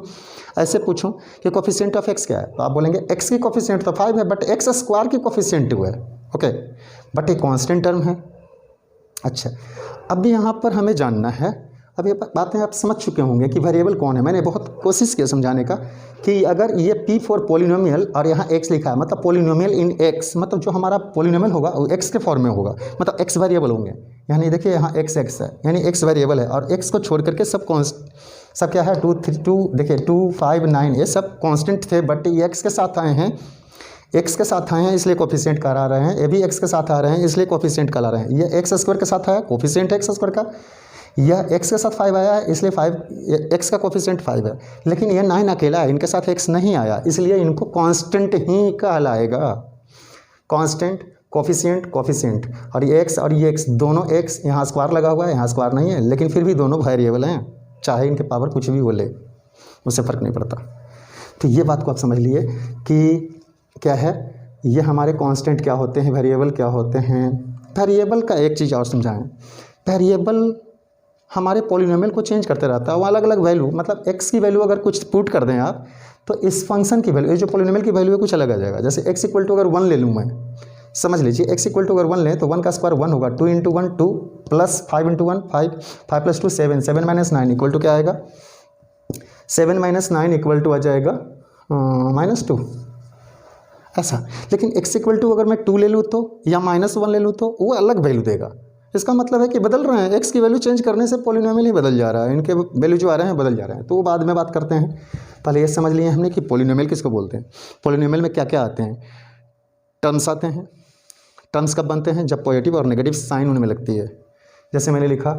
S1: ऐसे पूछूं कि कोफिशिएंट ऑफ x क्या है तो आप बोलेंगे x की कोफिशिएंट तो 5 है बट x² की कोफिशिएंट 2 है। ओके, बट ये कांस्टेंट टर्म है। अच्छा, अब भी यहाँ पर हमें जानना है अब ये बातें आप समझ चुके होंगे कि वेरिएबल कौन है। मैंने बहुत कोशिश की समझाने का कि अगर ये P फॉर पॉलिनोमियल और यहाँ x लिखा है मतलब पॉलिनोमियल इन x, मतलब जो हमारा पॉलिनोमियल होगा वो x के फॉर्म में होगा, मतलब x वेरिएबल होंगे। यानी देखिए यहाँ x है, यानी x वेरिएबल है और x को छोड़ करके सब क्या है 2 3 2 देखिए 2 5 9 ये सब कांस्टेंट थे, बट ये x के साथ आए हैं, x के साथ आए हैं इसलिए कोफिशिएंट करा रहे हैं, ये भी x के साथ आ रहे हैं इसलिए कोफिशिएंट करा रहे हैं। ये x स्क्वायर के साथ आया कोफिशिएंट x स्क्वायर का, यह x के साथ 5 आया है इसलिए 5 x का कोफिशिएंट 5 है। लेकिन ये 9 अकेला है, इनके साथ x नहीं आया इसलिए इनको कांस्टेंट ही कहलाएगा। कांस्टेंट कोफिशिएंट और ये x दोनों x, यहाँ स्क्वायर लगा हुआ है यहाँ स्क्वायर नहीं है, लेकिन फिर भी दोनों वेरिएबल हैं, चाहे इनके पावर कुछ भी बोले उससे फ़र्क नहीं पड़ता। तो ये बात को आप समझ लिए कि क्या है, ये हमारे कांस्टेंट क्या होते हैं, वेरिएबल क्या होते हैं। वेरिएबल का एक चीज़ और समझाएं, वेरिएबल हमारे पॉलिनोमियल को चेंज करते रहता है, वो अलग अलग वैल्यू, मतलब x की वैल्यू अगर कुछ पुट कर दें आप तो इस फंक्शन की वैल्यू, ये जो पॉलिनोमियल की वैल्यू है कुछ अलग आ जाएगा। जैसे x इक्वल टू अगर 1 ले लूँ मैं, समझ लीजिए x इक्वल टू अगर 1 लें तो 1 का स्क्वायर 1 होगा, 2 into 1 2 plus 5 into 1 5, 5 plus 2 7, 7 minus 9 equal to क्या आएगा, 7 माइनस 9 इक्वल टू आ जाएगा -2 ऐसा। लेकिन x इक्वल टू अगर मैं 2 ले लूँ तो या -1 ले लूँ तो वो अलग वैल्यू देगा। इसका मतलब है कि बदल रहे हैं, x की वैल्यू चेंज करने से पॉलिनोमियल ही बदल जा रहा है, इनके वैल्यू जो आ रहे हैं बदल जा रहे हैं। तो वो बाद में बात करते हैं, पहले ये समझ लिए हमने कि पॉलिनोमियल किसको बोलते हैं। पॉलिनोमियल में क्या क्या आते हैं, टर्म्स आते हैं। टर्म्स कब बनते हैं, जब पॉजिटिव और नेगेटिव साइन उनमें लगती है। जैसे मैंने लिखा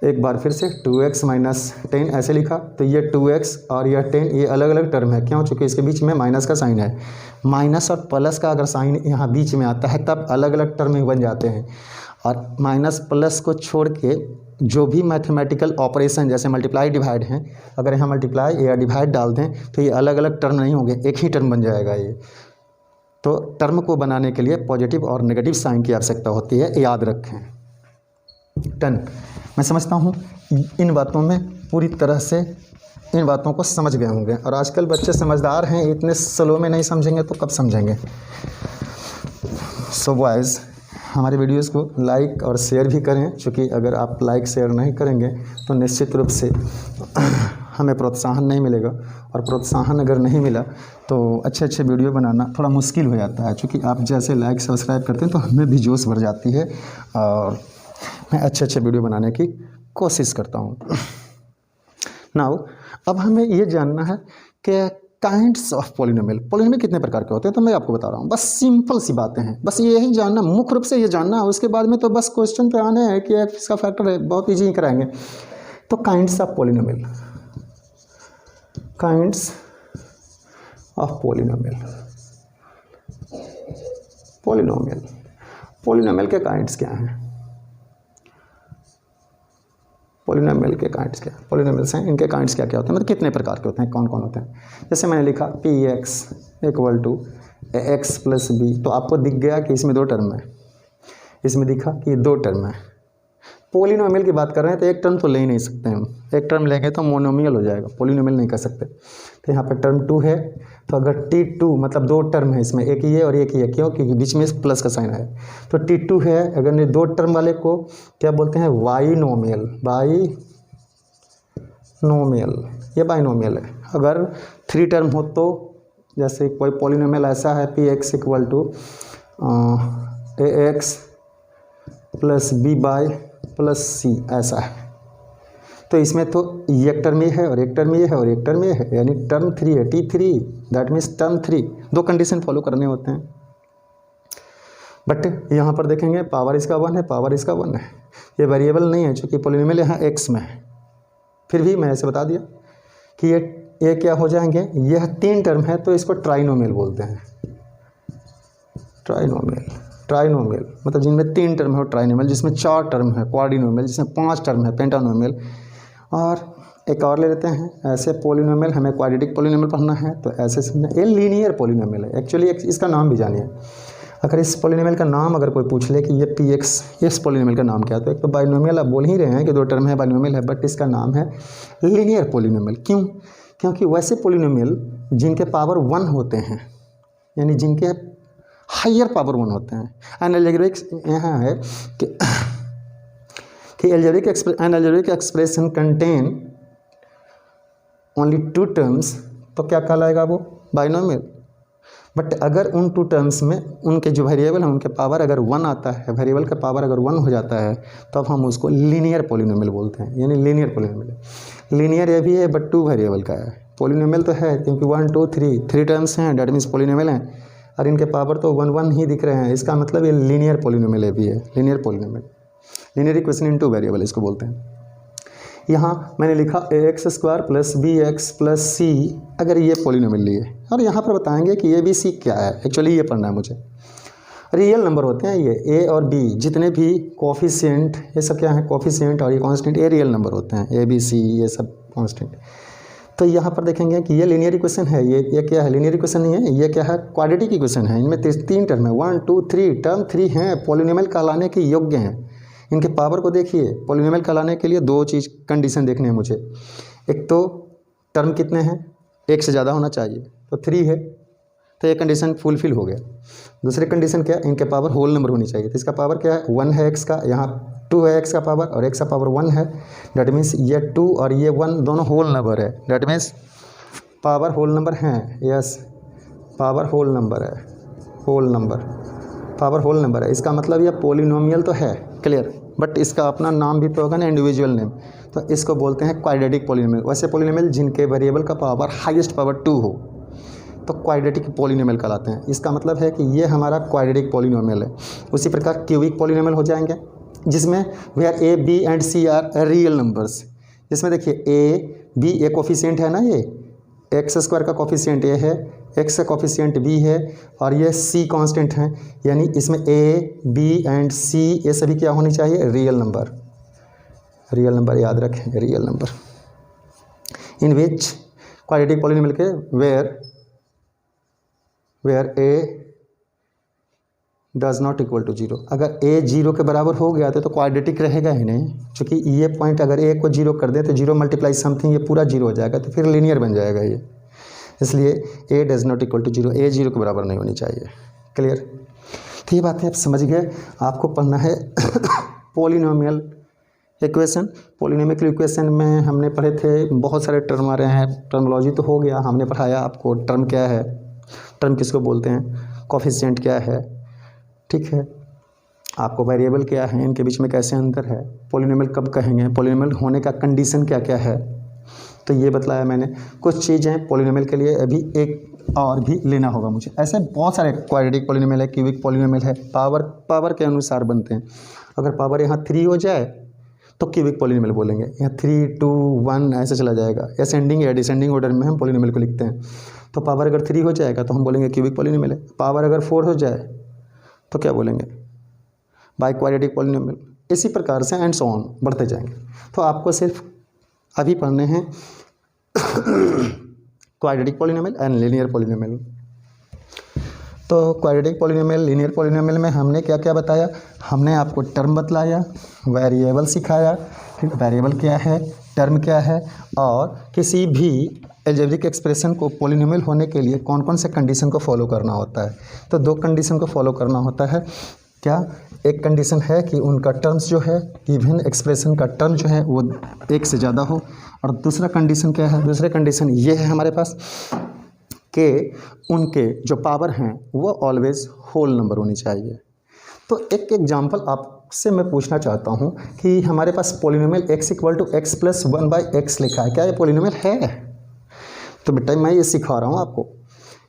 S1: एक बार फिर से 2x माइनस 10 ऐसे लिखा, तो ये 2x और यह 10 ये अलग अलग टर्म है, क्यों, चूँकि इसके बीच में माइनस का साइन है। माइनस और प्लस का अगर साइन यहाँ बीच में आता है तब अलग अलग टर्म बन जाते हैं। और माइनस प्लस को छोड़ के जो भी मैथमेटिकल ऑपरेशन जैसे मल्टीप्लाई डिवाइड हैं, अगर यहाँ मल्टीप्लाई या डिवाइड डाल दें तो ये अलग अलग टर्म नहीं होंगे, एक ही टर्म बन जाएगा ये। तो टर्म को बनाने के लिए पॉजिटिव और नेगेटिव साइन की आवश्यकता होती है, याद रखें। डन। मैं समझता हूँ इन बातों में पूरी तरह से इन बातों को समझ गए होंगे। और आजकल बच्चे समझदार हैं, इतने स्लो में नहीं समझेंगे तो कब समझेंगे। सो बॉयज़, हमारे वीडियोस को लाइक और शेयर भी करें, क्योंकि अगर आप लाइक शेयर नहीं करेंगे तो निश्चित रूप से हमें प्रोत्साहन नहीं मिलेगा, और प्रोत्साहन अगर नहीं मिला तो अच्छे अच्छे वीडियो बनाना थोड़ा मुश्किल हो जाता है। क्योंकि आप जैसे लाइक सब्सक्राइब करते हैं तो हमें भी जोश बढ़ जाती है और मैं अच्छे अच्छे वीडियो बनाने की कोशिश करता हूँ। नाउ अब हमें ये जानना है कि काइंड्स ऑफ पॉलिनोमियल, पॉलिनोमियल कितने प्रकार के होते हैं, तो मैं आपको बता रहा हूँ। बस सिंपल सी बातें हैं, बस यही जानना, मुख्य रूप से ये जानना है। उसके बाद में तो बस क्वेश्चन पे आने हैं कि इसका फैक्टर है, बहुत ईजी कराएंगे। तो kinds of polynomial, kinds of polynomial, polynomial, polynomial के काइंड्स क्या हैं, पॉलिनोमियल के काइंड्स क्या, पॉलिनोमियल्स हैं, इनके काइंड्स क्या क्या होते हैं, मतलब कितने प्रकार के होते हैं, कौन कौन होते हैं। जैसे मैंने लिखा px equal to x plus b, तो आपको दिख गया कि इसमें 2 टर्म है, इसमें दिखा कि 2 टर्म है। पॉलिनोमियल की बात कर रहे हैं तो एक टर्म तो ले ही नहीं सकते हम, एक टर्म लेंगे तो मोनोमियल हो जाएगा, पॉलिनोमियल नहीं कर सकते। तो यहाँ पर टर्म 2 है, तो अगर T2 मतलब 2 टर्म है इसमें, एक ये और एक ये, क्यों, क्योंकि बीच में प्लस का साइन है, तो T2 है। अगर 2 टर्म वाले को क्या बोलते हैं, बाइनोमियल, बाइनोमियल, ये बाइनोमियल है। अगर 3 टर्म हो तो, जैसे कोई पॉलिनोमियल ऐसा है px equal to ax plus b by plus c, ऐसा है, तो इसमें तो एक टर्म ये है और एक टर्म ये है और एक टर्म ये है, यानी टर्म 3 है, T3, that means term 3। 2 condition follow करने होते हैं। बट यहाँ पर देखेंगे पावर इसका 1 है, पावर इसका 1 है, ये वेरिएबल नहीं है चूँकि पॉलिनोमियल यहाँ x में है। फिर भी मैं ऐसे बता दिया कि ये क्या हो जाएंगे, यह 3 टर्म है तो इसको ट्राइनोमियल बोलते हैं। ट्राइनोमियल, ट्राइनोमियल मतलब जिनमें 3 टर्म है वो ट्राइनोमियल, जिसमें 4 टर्म है क्वाड्रिनोमियल, जिसमें 5 टर्म है पेंटानोमियल। और एक और ले लेते हैं, ऐसे पॉलिनोमियल, हमें क्वाड्रेटिक पॉलिनोमियल पढ़ना है तो ऐसे समझना, ये लीनियर पॉलिनोमियल है। एक्चुअली इसका नाम भी जानिए, अगर इस पॉलिनोमियल का नाम अगर कोई पूछ ले कि ये px, इस पॉलिनोमियल का नाम क्या है, तो एक तो बाइनोमियल, आप बोल ही रहे हैं कि 2 टर्म है, बाइनोमियल है, बट इसका नाम है लीनियर पॉलिनोमियल। क्यों, क्योंकि वैसे पॉलिनोमियल जिनके पावर 1 होते हैं, यानी जिनके हायर पावर 1 होते हैं, एनालिटिक्स यहाँ है कि N algebraic expression contain only 2 terms, तो क्या कहलाएगा वो? बाइनोमियल। बट अगर उन 2 टर्म्स में उनके जो वेरिएबल हैं उनके पावर अगर 1 आता है, वेरिएबल का पावर अगर 1 हो जाता है, तब हम उसको लीनियर पॉलिनोमियल बोलते हैं, यानी लीनियर पॉलिनोमियल। लीनियर ये भी है बट 2 वेरिएबल का है। पॉलिनोमियल तो है क्योंकि 1 2 3 टर्म्स हैं, डेट मीन्स पॉलिनोमियल हैं, और इनके पावर तो 1 1 ही दिख रहे हैं, इसका मतलब ये लीनियर पॉलिनोमियल है भी है, linear polynomial, linear equation in 2 variable इसको बोलते हैं। यहाँ मैंने लिखा ax² + bx + c, अगर ये पॉलिनोमियल लिए, और यहाँ पर बताएंगे कि ये भी c क्या है। एक्चुअली ये पढ़ना है मुझे। रियल नंबर होते हैं ये a और b, जितने भी कोफिशिएंट, ये सब क्या है? कोफिशिएंट, और ये कांस्टेंट, ये रियल नंबर होते हैं, a b c ये सब कांस्टेंट। तो यहाँ पर देखेंगे कि ये लीनियर इक्वेशन है, ये क्या है? लीनियर इक्वेशन नहीं है, ये क्या है? क्वाड्रेटिक इक्वेशन है। इनमें 3 टर्म है, 1 2 3, टर्म 3 हैं, पॉलिनोमियल कहलाने के योग्य हैं। इनके पावर को देखिए, पॉलिनोमियल कहलाने के लिए 2 चीज़ कंडीशन देखने हैं मुझे। एक तो टर्म कितने हैं, 1 से ज़्यादा होना चाहिए, तो 3 है, तो ये कंडीशन फुलफिल हो गया। दूसरी कंडीशन क्या है? इनके पावर होल नंबर होनी चाहिए, तो इसका पावर क्या है? 1 है x का, यहाँ 2 है x का पावर, और x का पावर 1 है। डेट मीन्स ये 2 और ये 1 दोनों होल नंबर है, that means power whole number हैं। यस, पावर होल नंबर है, whole number, power whole number है। इसका मतलब ये पॉलिनोमियल तो है, क्लियर, बट इसका अपना नाम भी तो होगा ना, इंडिविजुअल नेम, तो इसको बोलते हैं क्वाड्रेटिक पॉलिनोमियल। वैसे पॉलिनोमियल जिनके वेरिएबल का पावर हाईएस्ट पावर 2 हो, तो क्वाड्रेटिक पॉलिनोमियल कहलाते हैं। इसका मतलब है कि ये हमारा क्वाड्रेटिक पॉलिनोमियल है। उसी प्रकार क्यूबिक पॉलिनोमियल हो जाएंगे, जिसमें where a b and c are real numbers. जिसमें देखिए a b एक कोफिशिएंट है ना, ये x² का कोफिशिएंट a है, x का कोफिशिएंट b है, और ये c कांस्टेंट है, यानी इसमें a b एंड c ये सभी क्या होनी चाहिए? Real number. रियल नंबर याद रखें, real number. In which quadratic polynomial के where a does not equal to 0, अगर a 0 के बराबर हो गया तो क्वाड्रेटिक रहेगा ही नहीं, क्योंकि ये पॉइंट अगर a को 0 कर दें तो 0 × समथिंग ये पूरा 0 हो जाएगा, तो फिर लीनियर बन जाएगा ये। इसलिए a does not equal to 0, a 0 के बराबर नहीं होनी चाहिए, क्लियर। तो ये बातें आप समझ गए। आपको पढ़ना है पॉलिनोमियल इक्वेशन। पॉलिनोमियल इक्वेशन में हमने पढ़े थे, बहुत सारे टर्म आ रहे हैं, टर्मोलॉजी तो हो गया, हमने पढ़ाया आपको टर्म क्या है, टर्म किसको बोलते हैं, कोफिशिएंट क्या है, ठीक है, आपको वेरिएबल क्या है, इनके बीच में कैसे अंतर है, पॉलिनोमियल कब कहेंगे, पॉलिनोमियल होने का कंडीशन क्या क्या है, तो ये बतलाया मैंने। कुछ चीज़ें पॉलिनोमियल के लिए अभी एक और भी लेना होगा मुझे। ऐसे बहुत सारे क्वाड्रेटिक पॉलिनोमियल है, क्यूबिक पॉलिनोमियल है, पावर के अनुसार बनते हैं। अगर पावर यहाँ 3 हो जाए तो क्यूबिक पॉलिनोमियल बोलेंगे, यहाँ 3 2 1 ऐसे चला जाएगा। असेंडिंग या डिसेंडिंग ऑर्डर में हम पॉलिनोमियल को लिखते हैं। तो पावर अगर 3 हो जाएगा तो हम बोलेंगे क्यूबिक पॉलिनोमियल है। पावर अगर 4 हो जाए तो क्या बोलेंगे, बाई क्वाड्रेटिक पॉलिनोमियल। इसी प्रकार से एंड सो ऑन बढ़ते जाएंगे। तो आपको सिर्फ अभी पढ़ने हैं quadratic polynomial and linear polynomial. तो क्वाड्रेटिक पॉलिनोमियल, लीनियर पॉलिनोमियल में हमने क्या क्या बताया, हमने आपको टर्म बतलाया, वेरिएबल सिखाया, फिर वेरिएबल क्या है, टर्म क्या है, और किसी भी अलजेब्रिक एक्सप्रेशन को पॉलिनोमियल होने के लिए कौन कौन से कंडीशन को फॉलो करना होता है। तो 2 कंडीशन को फॉलो करना होता है। क्या, एक कंडीशन है कि उनका टर्म्स जो है, गिवन एक्सप्रेशन का टर्म जो है वो 1 से ज़्यादा हो, और दूसरा कंडीशन क्या है, दूसरा कंडीशन ये है हमारे पास कि उनके जो पावर हैं वो ऑलवेज होल नंबर होनी चाहिए। तो एक एग्जांपल आपसे मैं पूछना चाहता हूँ कि हमारे पास पॉलिनोमियल x = x + 1/x लिखा है, क्या ये पॉलिनोमियल है? तो बेटा मैं ये सिखा रहा हूँ आपको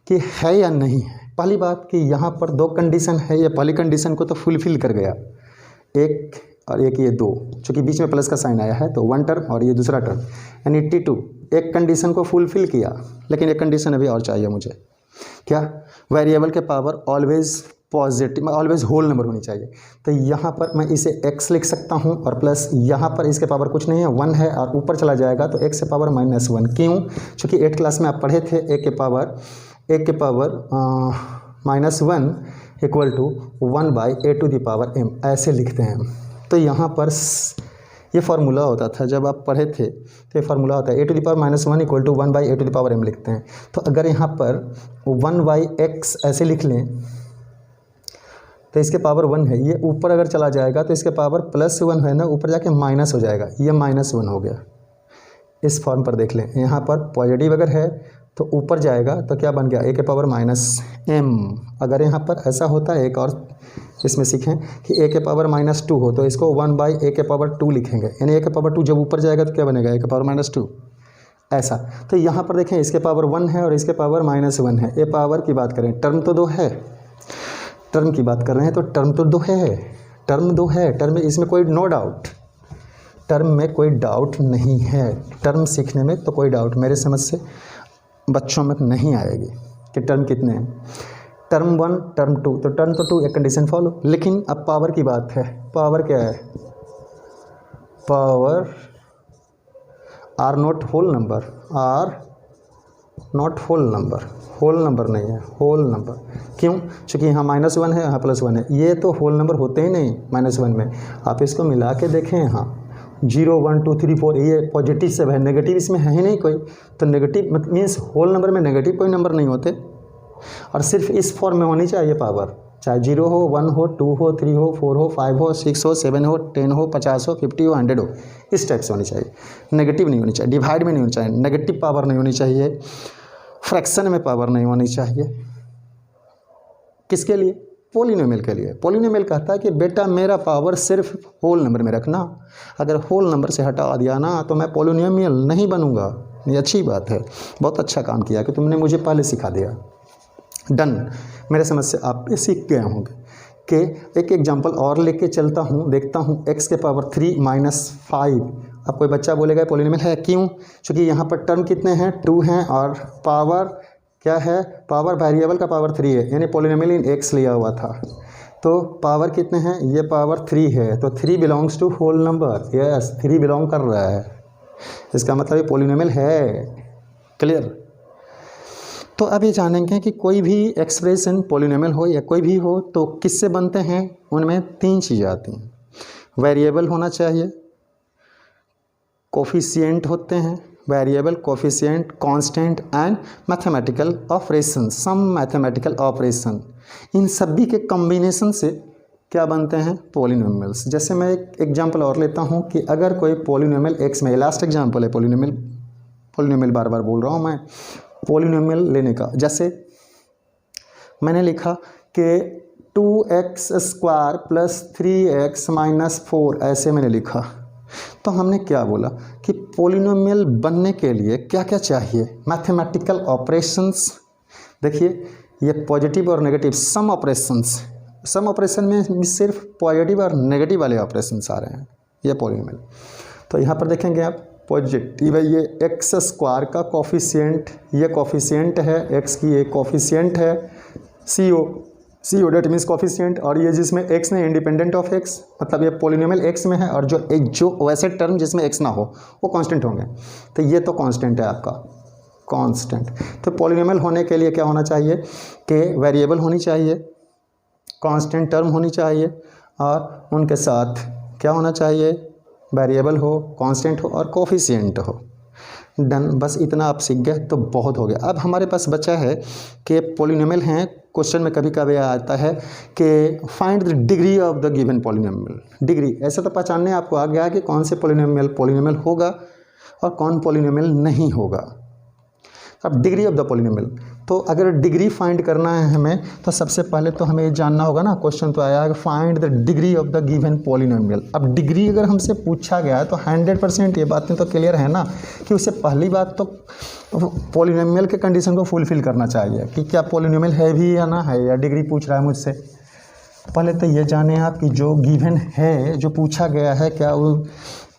S1: कि है या नहीं है। पहली बात कि यहाँ पर 2 कंडीशन है, ये पहली कंडीशन को तो फुलफिल कर गया, एक और एक ये 2, चूँकि बीच में प्लस का साइन आया है तो 1 टर्म और ये दूसरा टर्म, यानी T2 एक कंडीशन को फुलफिल किया। लेकिन एक कंडीशन अभी और चाहिए मुझे, क्या, वेरिएबल के power always positive, always whole number होनी चाहिए। तो यहाँ पर मैं इसे x लिख सकता हूँ, और प्लस यहाँ पर इसके पावर कुछ नहीं है, 1 है, और ऊपर चला जाएगा तो x से पावर -1। क्यों? चूँकि 8th क्लास में आप पढ़े थे a के पावर -1 = 1/a⁴m ऐसे लिखते हैं। तो यहाँ पर ये फार्मूला होता था जब आप पढ़े थे, तो ये फार्मूला होता है a⁻−1 = 1/a⁴m लिखते हैं। तो अगर यहाँ पर 1/x ऐसे लिख लें तो इसके पावर 1 है, ये ऊपर अगर चला जाएगा तो इसके पावर +1 है ना, ऊपर जाके माइनस हो जाएगा, ये -1 हो गया। इस फॉर्म पर देख लें, यहाँ पर पॉजिटिव अगर है तो ऊपर जाएगा तो क्या बन गया, a के पावर -m। अगर यहाँ पर ऐसा होता है, एक और इसमें सीखें कि a के पावर -2 हो तो इसको 1/a के पावर 2 लिखेंगे, यानी a के पावर 2 जब ऊपर जाएगा तो क्या बनेगा, a के पावर -2 ऐसा। तो यहाँ पर देखें इसके पावर 1 है और इसके पावर -1 है। ए पावर की बात करें, टर्म तो 2 है, टर्म की बात कर रहे हैं तो टर्म तो 2 है, टर्म 2 है, टर्म इसमें कोई नो डाउट, टर्म में कोई डाउट नहीं है। टर्म सीखने में तो कोई डाउट मेरे समझ से बच्चों में नहीं आएगी कि टर्म कितने हैं, टर्म 1 टर्म 2, तो टर्म तो 2 एक कंडीशन फॉलो। लेकिन अब पावर की बात है, पावर क्या है, power are not whole number, are not whole number, whole number नहीं है, होल नंबर। क्यों? क्योंकि यहाँ -1 है, यहाँ +1 है, ये तो होल नंबर होते ही नहीं -1 में। आप इसको मिला के देखें, यहाँ 0 1 2 3 4 ये पॉजिटिव सब है, नेगेटिव इसमें है ही नहीं कोई, तो नेगेटिव मीन्स होल नंबर में नेगेटिव कोई नंबर नहीं होते, और सिर्फ इस फॉर्म में होनी चाहिए पावर, चाहे 0 हो, 1 हो, 2 हो, 3 हो, 4 हो, 5 हो, 6 हो, 7 हो, 10 हो, 50 हो, 50 हो, 100 हो, इस टाइप से होनी चाहिए। नेगेटिव नहीं होनी चाहिए, डिवाइड में नहीं होनी चाहिए, नेगेटिव पावर नहीं होनी चाहिए, फ्रैक्शन में पावर नहीं होनी चाहिए। किसके लिए? पोलिनोमियल के लिए। पोलिनोमियल कहता है कि बेटा मेरा पावर सिर्फ होल नंबर में रखना, अगर होल नंबर से हटा दिया ना तो मैं पोलिनोमियल नहीं बनूंगा। ये अच्छी बात है, बहुत अच्छा काम किया कि तुमने मुझे पहले सिखा दिया। डन, मेरे समझ से आप ये सीख गए होंगे कि एक एग्जांपल और लेके चलता हूँ, देखता हूँ x के पावर 3 - 5। अब कोई बच्चा बोलेगा पोलिनोमियल है, क्यों? क्योंकि यहाँ पर टर्म कितने हैं, 2 हैं, और पावर क्या है, पावर वेरिएबल का पावर 3 है, यानी पोलिनोमियल इन x लिया हुआ था, तो पावर कितने हैं, ये पावर 3 है, तो 3 belongs to whole number, yes 3 belong कर रहा है, इसका मतलब ये पोलिनोमियल है। क्लियर? तो अभी जानेंगे कि कोई भी एक्सप्रेशन पोलिनोमियल हो या कोई भी हो तो किससे बनते हैं। उनमें 3 चीज़ें आती हैं, वेरिएबल होना चाहिए, कोफिशिएंट होते हैं, variable, coefficient, constant and mathematical operation, some mathematical operation, इन सभी के कॉम्बिनेशन से क्या बनते हैं, पोलिनोमियल्स। जैसे मैं एक एग्जांपल और लेता हूं कि अगर कोई पोलिनोमियल एक्स में, लास्ट एग्जांपल है पोलिनोमियल बार बार बोल रहा हूं मैं, पोलिनोमियल लेने का। जैसे मैंने लिखा कि 2x² + 3x - 4, ऐसे मैंने लिखा, तो हमने क्या बोला कि पोलिनोमियल बनने के लिए क्या क्या चाहिए, मैथमेटिकल ऑपरेशंस। देखिए ये पॉजिटिव और नेगेटिव सम ऑपरेशंस, सम ऑपरेशन में सिर्फ पॉजिटिव और नेगेटिव वाले ऑपरेशंस आ रहे हैं, ये पोलिनोमियल। तो यहाँ पर देखेंगे आप, पॉजिटिव है ये x² का कोफिशिएंट, ये कोफिशिएंट है, x की एक कोफिशिएंट है, CO डेट मीन्स कोफिशिएंट, और ये जिसमें x ने इंडिपेंडेंट ऑफ x, मतलब ये पोलिनोमियल x में है, और जो वैसे टर्म जिसमें x ना हो वो कांस्टेंट होंगे, तो ये तो कांस्टेंट है आपका, कांस्टेंट। तो पोलिनोमियल होने के लिए क्या होना चाहिए कि वेरिएबल होनी चाहिए, कांस्टेंट टर्म होनी चाहिए, और उनके साथ क्या होना चाहिए, वेरिएबल हो, कांस्टेंट हो और कोफिशिएंट हो। डन, बस इतना आप सीख गए तो बहुत हो गया। अब हमारे पास बचा है कि पोलिनोमियल हैं, क्वेश्चन में कभी कभी आता है कि find the degree of the given polynomial. Degree ऐसे तो पहचानने आपको आ गया कि कौन से पोलिनोमियल होगा और कौन पोलिनोमियल नहीं होगा। अब डिग्री ऑफ द पोलिनोमियल, तो अगर डिग्री फाइंड करना है हमें तो सबसे पहले तो हमें ये जानना होगा ना, क्वेश्चन तो आया है find the degree of the given polynomial. अब डिग्री अगर हमसे पूछा गया है तो 100% ये बातें तो क्लियर है ना कि उससे पहली बात तो पोलिनोमियल के कंडीशन को फुलफिल करना चाहिए कि क्या पोलिनोमियल है भी या ना है, या डिग्री पूछ रहा है मुझसे। पहले तो ये जाने आप कि जो गिवन है, जो पूछा गया है, क्या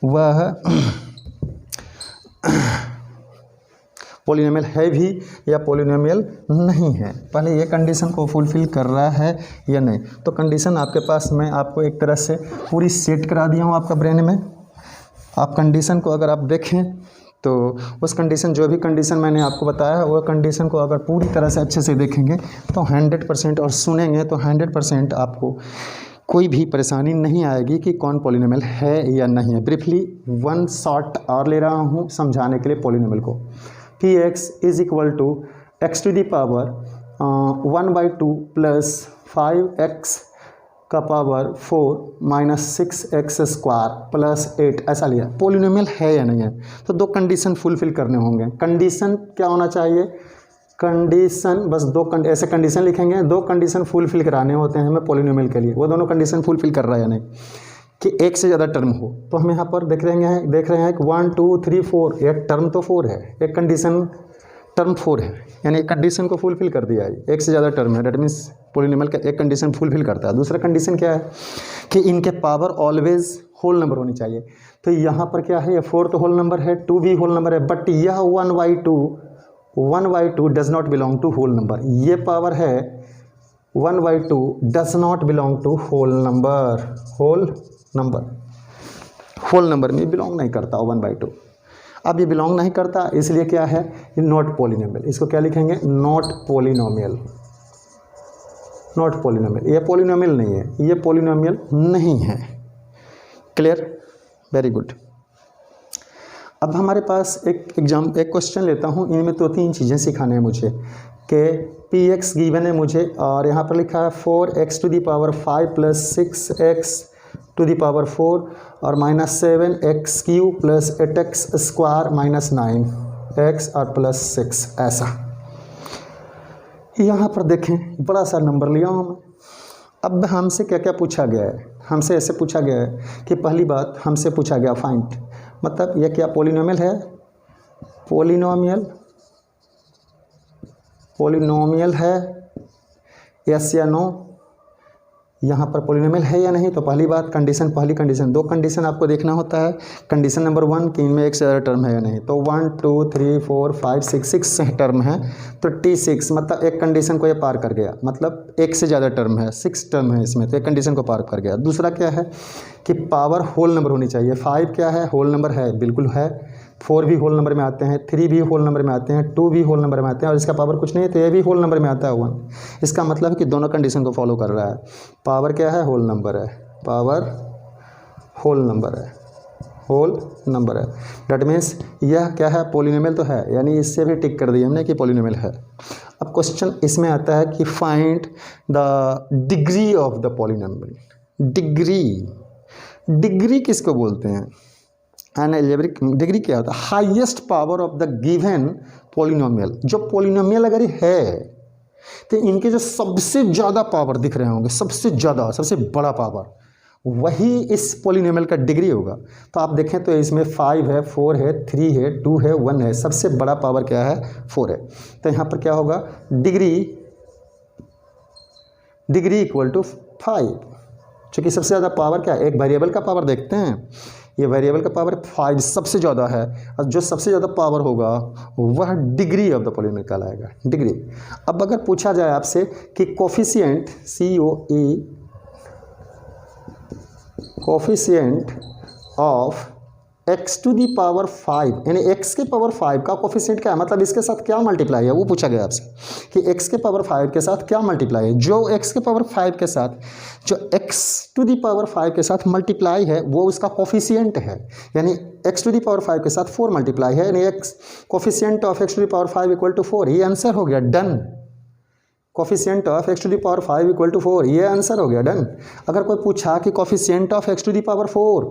S1: वह पोलिनोमियल है भी या पोलिनोमियल नहीं है, पहले ये कंडीशन को फुलफिल कर रहा है या नहीं। तो कंडीशन आपके पास, मैं आपको एक तरह से पूरी सेट करा दिया हूँ आपका ब्रेन में। आप कंडीशन को अगर आप देखें तो उस कंडीशन, जो भी कंडीशन मैंने आपको बताया है, वो कंडीशन को अगर पूरी तरह से अच्छे से देखेंगे तो 100% और सुनेंगे तो 100% आपको कोई भी परेशानी नहीं आएगी कि कौन पोलिनोमियल है या नहीं है। ब्रीफली वन शॉर्ट और ले रहा हूँ समझाने के लिए पोलिनोमियल को। Px is equal to x to the power 1/2 plus 5x का power 4 minus 6x square plus 8 ऐसा लिया। पॉलिनोमियल है या नहीं है? तो दो कंडीशन फुलफिल करने होंगे। कंडीशन क्या होना चाहिए? कंडीशन बस ऐसे कंडीशन लिखेंगे, दो कंडीशन फुलफिल कराने होते हैं हमें पॉलिनोमियल के लिए। वो दोनों कंडीशन फुलफिल कर रहा है या नहीं कि एक से ज़्यादा टर्म हो। तो हम यहाँ पर देख रहे हैं कि 1 2 3 4, एक टर्म तो 4 है, एक कंडीशन टर्म 4 है, यानी कंडीशन को फुलफिल कर दिया है। एक से ज़्यादा टर्म है, डेट मीन्स पॉलिनोमियल का एक कंडीशन फुलफिल करता है। दूसरा कंडीशन क्या है कि इनके पावर ऑलवेज होल नंबर होनी चाहिए। तो यहाँ पर क्या है, ये 4 तो होल नंबर है, 2 भी होल नंबर है, बट यह 1/2 does not belong to whole number. ये पावर है 1/2 does not belong to whole number में बिलोंग नहीं करता 1/2। अब ये बिलोंग नहीं करता, इसलिए क्या है, ये नॉट पॉलिनोमियल। इसको क्या लिखेंगे? Not polynomial. ये पॉलिनोमियल नहीं है, ये पॉलिनोमियल नहीं है। क्लियर? Very good. अब हमारे पास एक क्वेश्चन लेता हूँ। इनमें तो 3 चीज़ें सिखाने हैं मुझे कि px गिवन है मुझे, और यहाँ पर लिखा है 4x to the power 5 plus 6x to the power 4 और minus 7x cube plus 8x square minus 9x और प्लस 6। ऐसा यहाँ पर देखें, बड़ा सा नंबर लिया हूँ मैं। अब हमसे क्या क्या पूछा गया है? हमसे ऐसे पूछा गया है कि पहली बात हमसे पूछा गया फाइंड, मतलब यह क्या पॉलिनोमियल है? पॉलिनोमियल है, यस या नो? यहाँ पर पॉलिनोमियल है या नहीं? तो पहली कंडीशन, दो कंडीशन आपको देखना होता है। कंडीशन नंबर 1 कि इनमें एक से ज़्यादा टर्म है या नहीं। तो 1 2 3 4 5 6 टर्म है, तो T6 मतलब एक कंडीशन को ये पार कर गया, मतलब एक से ज़्यादा टर्म है, 6 टर्म है इसमें, तो एक कंडीशन को पार कर गया। दूसरा क्या है कि पावर होल नंबर होनी चाहिए। 5 क्या है? होल नंबर है, बिल्कुल है। 4 भी होल नंबर में आते हैं, 3 भी होल नंबर में आते हैं, 2 भी होल नंबर में आते हैं, और इसका पावर कुछ नहीं है, तो ये भी होल नंबर में आता है 1। इसका मतलब है कि दोनों कंडीशन को फॉलो कर रहा है। पावर क्या है? होल नंबर है। पावर होल नंबर है। डेट मीन्स यह क्या है? पॉलिनोमियल तो है, यानी इससे भी टिक कर दिया हमने कि पॉलिनोमियल है। अब क्वेश्चन इसमें आता है कि find the degree of the polynomial. Degree किसको बोलते हैं? एलजेब्रिक डिग्री क्या होता है? Highest power of the given polynomial. जो पॉलिनोमियल अगर है तो इनके जो सबसे ज़्यादा पावर दिख रहे होंगे, सबसे बड़ा पावर, वही इस पॉलिनोमियल का डिग्री होगा। तो आप देखें तो इसमें 5 है, 4 है, 3 है, 2 है, 1 है। सबसे बड़ा पावर क्या है? 4 है। तो यहाँ पर क्या होगा? Degree equal to 5। चूँकि सबसे ज़्यादा पावर क्या है? एक वेरिएबल का पावर देखते हैं, ये वेरिएबल का पावर 5 सबसे ज़्यादा है, और जो सबसे ज़्यादा पावर होगा वह डिग्री ऑफ द पॉलिनोमियल कहलाएगा, डिग्री। अब अगर पूछा जाए आपसे कि coefficient coefficient of x to the power 5, यानी x के पावर 5 का कोफिशिएंट क्या है, मतलब इसके साथ क्या मल्टीप्लाई है, वो पूछा गया आपसे कि x के पावर 5 के साथ क्या मल्टीप्लाई है। जो x के पावर 5 के साथ, जो x टू दी पावर 5 के साथ मल्टीप्लाई है, वो उसका कोफिशिएंट है। यानी x टू दी पावर 5 के साथ 4 मल्टीप्लाई है, यानी x coefficient of x to the power 5 equal to 4। ये आंसर हो गया, done. Coefficient of x to the power 5 equal to 4, ये आंसर हो गया, डन। अगर कोई पूछा कि coefficient of x to the power 4,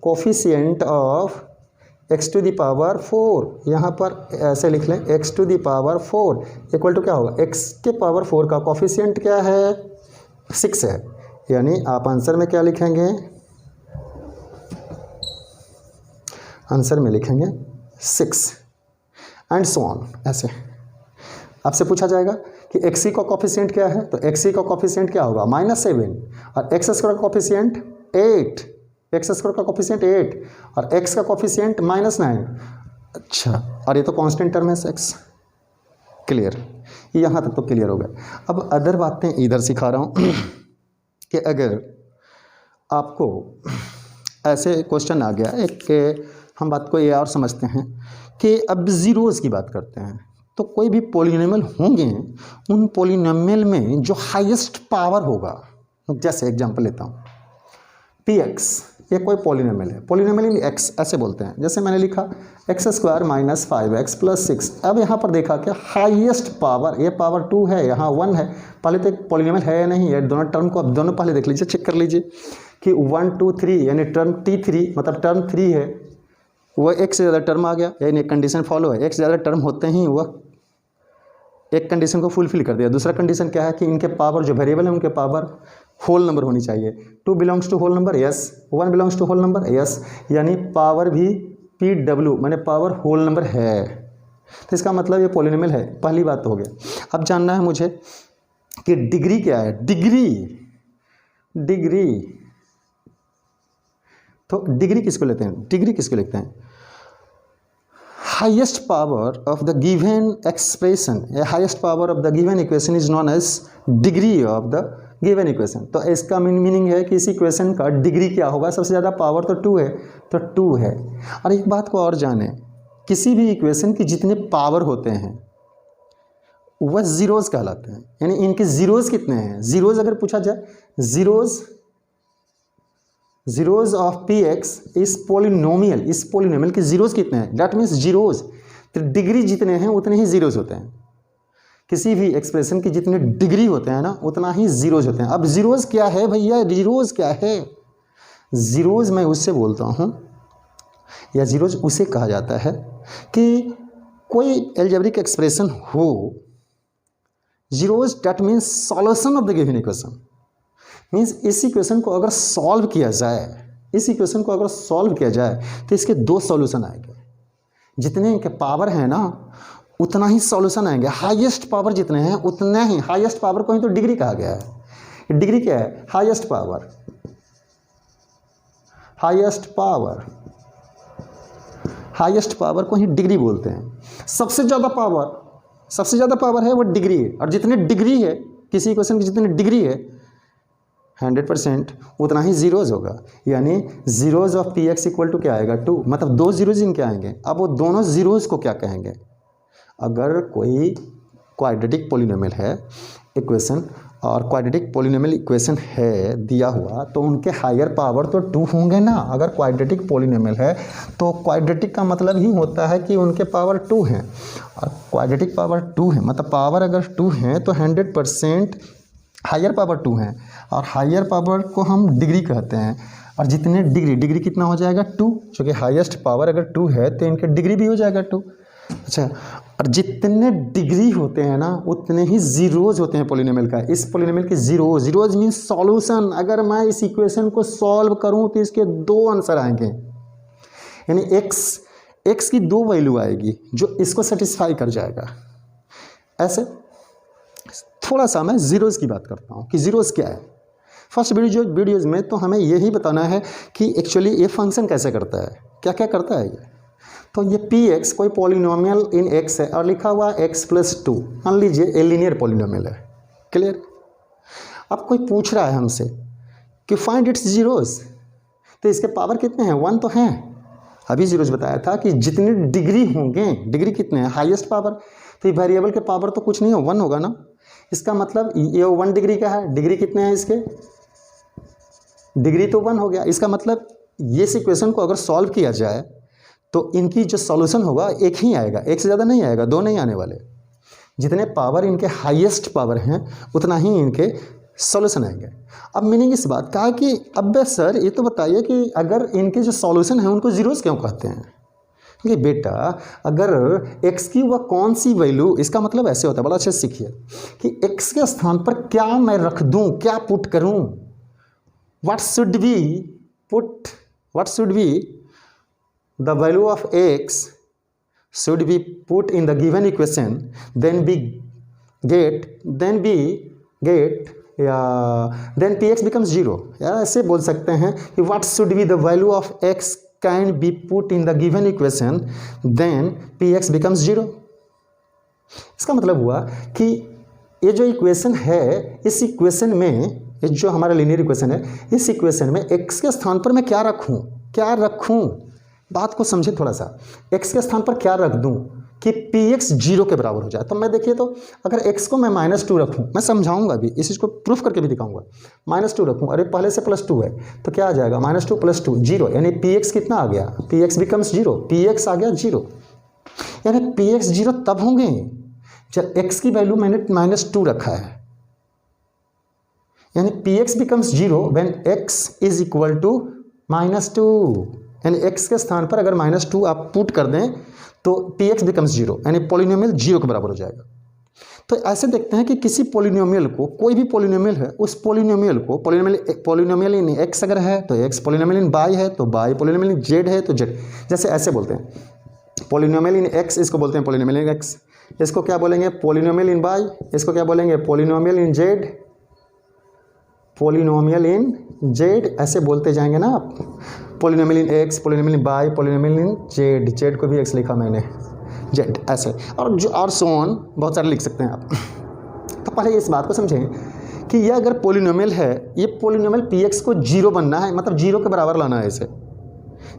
S1: coefficient of x to the power 4, यहाँ पर ऐसे लिख लें, x to the power 4 equal to क्या होगा? x के पावर 4 का कोफिशिएंट क्या है? 6 है। यानी आप आंसर में क्या लिखेंगे? आंसर में लिखेंगे 6 एंड सो ऑन। ऐसे आपसे पूछा जाएगा कि xc का कोफिशिएंट क्या है, तो xc का कोफिशिएंट क्या होगा? -7, और x स्क्वायर का कोफिशिएंट 8, x स्क्वायर का कोफिशिएंट 8 और x का कोफिशिएंट -9। अच्छा, और ये तो कांस्टेंट टर्म है x। क्लियर? यहाँ तक तो क्लियर हो गया। अब अदर बातें इधर सिखा रहा हूँ कि अगर आपको ऐसे क्वेश्चन आ गया एक, हम बात को ये और समझते हैं कि अब ज़ीरोज़ की बात करते हैं, तो कोई भी पॉलिनोमियल होंगे, उन पॉलिनोमियल में जो हाईएस्ट पावर होगा, जैसे एग्जांपल लेता हूँ, px ये कोई पॉलिनोमियल है, पॉलिनोमियल इन एक्स ऐसे बोलते हैं। जैसे मैंने लिखा x² माइनस 5x प्लस 6। अब यहाँ पर देखा क्या हाईएस्ट पावर, ये पावर 2 है, यहाँ 1 है। पहले तो एक पॉलिनोमियल है या नहीं है, दोनों टर्म को अब दोनों पहले देख लीजिए, चेक कर लीजिए कि 1 2 3 यानी टर्म T3 मतलब टर्म 3 है, वह एक से ज़्यादा टर्म आ गया, यानी एक कंडीशन फॉलो है। एक से ज़्यादा टर्म होते ही वह एक कंडीशन को फुलफिल कर दिया। दूसरा कंडीशन क्या है कि इनके पावर जो वेरिएबल है उनके पावर होल नंबर होनी चाहिए। 2 belongs to whole number, yes. 1 belongs to whole number, yes. यानी पावर भी PW माने पावर होल नंबर है, तो इसका मतलब ये पॉलिनोमियल है। पहली बात तो हो गया। अब जानना है मुझे कि डिग्री क्या है। डिग्री तो डिग्री किसको लेते हैं, डिग्री किसको लिखते हैं? Highest power of the given expression, highest power of the given equation is known as degree of the given equation. तो इसका मीनिंग है कि इस इक्वेशन का डिग्री क्या होगा? सबसे ज़्यादा पावर तो 2 है, तो 2 है। और एक बात को और जाने, किसी भी इक्वेशन की जितने पावर होते हैं वह जीरोज़ कहलाते हैं। यानी इनके जीरोज़ कितने हैं? जीरोज़ अगर पूछा जाए, जीरोज़ ऑफ px इस पोलिनोमियल, इस पोलिनोमियल के जीरोज़ कितने हैं? That means zeros. तो डिग्री जितने हैं उतने ही जीरोज़ होते हैं। किसी भी एक्सप्रेशन की जितने डिग्री होते हैं ना उतना ही जीरोज़ होते हैं। अब जीरोज़ क्या है भैया, जीरोज़ क्या है? जीरोज़ मैं उससे बोलता हूँ, या जीरोज़ उसे कहा जाता है कि कोई एल्जेब्रिक एक्सप्रेशन हो, zeros that means solution of the given equation. Means इस इक्वेशन को अगर सॉल्व किया जाए, इस इक्वेशन को अगर सॉल्व किया जाए तो इसके 2 सॉल्यूशन आएंगे। जितने इनके पावर हैं ना उतना ही सॉल्यूशन आएंगे। हाईएस्ट पावर जितने हैं उतना ही, हाईएस्ट पावर को ही तो डिग्री कहा गया है। डिग्री क्या है? Highest power, highest power, highest power को ही डिग्री बोलते हैं। सबसे ज़्यादा पावर है वो डिग्री है। और जितनी डिग्री है किसी इक्वेशन की, जितनी डिग्री है 100% उतना ही जीरोज़ होगा। यानी zeros of px equal to क्या आएगा? 2। मतलब 2 जीरोज़ इनके आएंगे। अब वो दोनों जीरोज़ को क्या कहेंगे? अगर कोई क्वाड्रेटिक पॉलिनोमियल है इक्वेशन, और क्वाड्रेटिक पॉलिनोमियल इक्वेशन है दिया हुआ, तो उनके हायर पावर तो 2 होंगे ना। अगर क्वाड्रेटिक पॉलिनोमियल है तो क्वाड्रेटिक का मतलब ही होता है कि उनके पावर 2 हैं, और क्वाड्रेटिक पावर 2 है मतलब पावर अगर 2 हैं तो 100% हायर पावर 2 है। और हायर पावर को हम डिग्री कहते हैं। और जितने डिग्री कितना हो जाएगा? 2, क्योंकि हाईएस्ट पावर अगर 2 है तो इनके डिग्री भी हो जाएगा 2। अच्छा, और जितने डिग्री होते हैं ना उतने ही जीरोज़ होते हैं पॉलिनोमियल का। इस पॉलिनोमियल के जीरोज़ मीन्स सॉल्यूशन। अगर मैं इस इक्वेशन को सॉल्व करूं तो इसके 2 आंसर आएंगे। यानी एक्स की 2 वैल्यू आएगी जो इसको सेटिस्फाई कर जाएगा। ऐसे थोड़ा सा मैं जीरोज़ की बात करता हूँ कि जीरोज़ क्या है। फर्स्ट वीडियोज़ में तो हमें यही बताना है कि एक्चुअली ये फंक्शन कैसे करता है, क्या क्या करता है ये। तो ये px कोई पॉलिनोमियल इन x है और लिखा हुआ x+2। मान लीजिए ये लीनियर पॉलिनोमियल है। क्लियर? अब कोई पूछ रहा है हमसे कि फाइंड इट्स जीरोज़, तो इसके पावर कितने हैं? 1 तो हैं। अभी जीरोज़ बताया था कि जितने डिग्री होंगे, डिग्री कितने हैं? Highest power. तो ये वेरिएबल के पावर तो कुछ नहीं है, 1 होगा ना। इसका मतलब ये 1 डिग्री का है। डिग्री कितने हैं इसके? डिग्री तो 1 हो गया। इसका मतलब ये इक्वेशन को अगर सॉल्व किया जाए तो इनकी जो सॉल्यूशन होगा एक ही आएगा, एक से ज़्यादा नहीं आएगा, 2 नहीं आने वाले। जितने पावर इनके हाईएस्ट पावर हैं उतना ही इनके सॉल्यूशन आएंगे। अब मीनिंग इस बात का कि अब सर ये तो बताइए कि अगर इनके जो सॉल्यूशन हैं उनको जीरोज़ क्यों कहते हैं? क्योंकि बेटा अगर x की वह कौन सी वैल्यू, इसका मतलब ऐसे होता है, बड़ा अच्छे से सीखिए कि x के स्थान पर क्या मैं रख दूं, क्या पुट करूं। What should be the value of x should be put in the given equation, then px becomes 0। या ऐसे बोल सकते हैं कि what should be the value of x can be put in the given equation, then px becomes 0। इसका मतलब हुआ कि ये जो इक्वेशन है, इस इक्वेशन में, ये जो हमारा लीनियर इक्वेशन है, इस इक्वेशन में x के स्थान पर मैं क्या रखूं? बात को समझे थोड़ा सा। x के स्थान पर क्या रख दूं? कि पी एक्स जीरो के बराबर हो जाए। तो मैं देखिए, तो अगर एक्स को मैं -2 रखूँ, मैं समझाऊंगा भी, इस चीज़ को प्रूफ करके भी दिखाऊंगा। -2 रखूँ, अरे पहले से +2 है तो क्या आ जाएगा, -2 + 2 0, यानी पी एक्स कितना आ गया, p x becomes 0, p x आ गया 0। यानी पी एक्स 0 तब होंगे जब एक्स की वैल्यू मैंने -2 रखा है, यानी p x becomes 0 when x is equal to -2, यानी एक्स के स्थान पर अगर -2 आप पुट कर दें तो पी एक्स बिकम्स 0, यानी पॉलिनोमियल 0 के बराबर हो जाएगा। तो ऐसे देखते हैं कि किसी पॉलिनोमियल को, कोई भी पॉलिनोमियल है, उस पॉलिनोमियल को, पॉलिनोमियल इन एक्स अगर है तो एक्स, पॉलिनोमियल इन बाई है तो बाई, पॉलिनोमियल इन जेड है तो जेड। जैसे ऐसे बोलते हैं पॉलिनोमियल इन एक्स, इसको बोलते हैं पॉलिनोमियल इन एक्स, इसको क्या बोलेंगे, पॉलिनोमियल इन बाई, इसको क्या बोलेंगे, पॉलिनोमियल इन जेड, पॉलिनोमियल इन जेड, ऐसे बोलते जाएंगे ना आप। Polynomial in x, polynomial in by, polynomial in Z, Z को भी एक्स लिखा मैंने, जेड, ऐसे और सो ऑन बहुत सारे लिख सकते हैं आप। तो पहले इस बात को समझें कि यह अगर पॉलिनोमियल है, ये पॉलिनोमियल पी एक्स को 0 बनना है, मतलब 0 के बराबर लाना है इसे।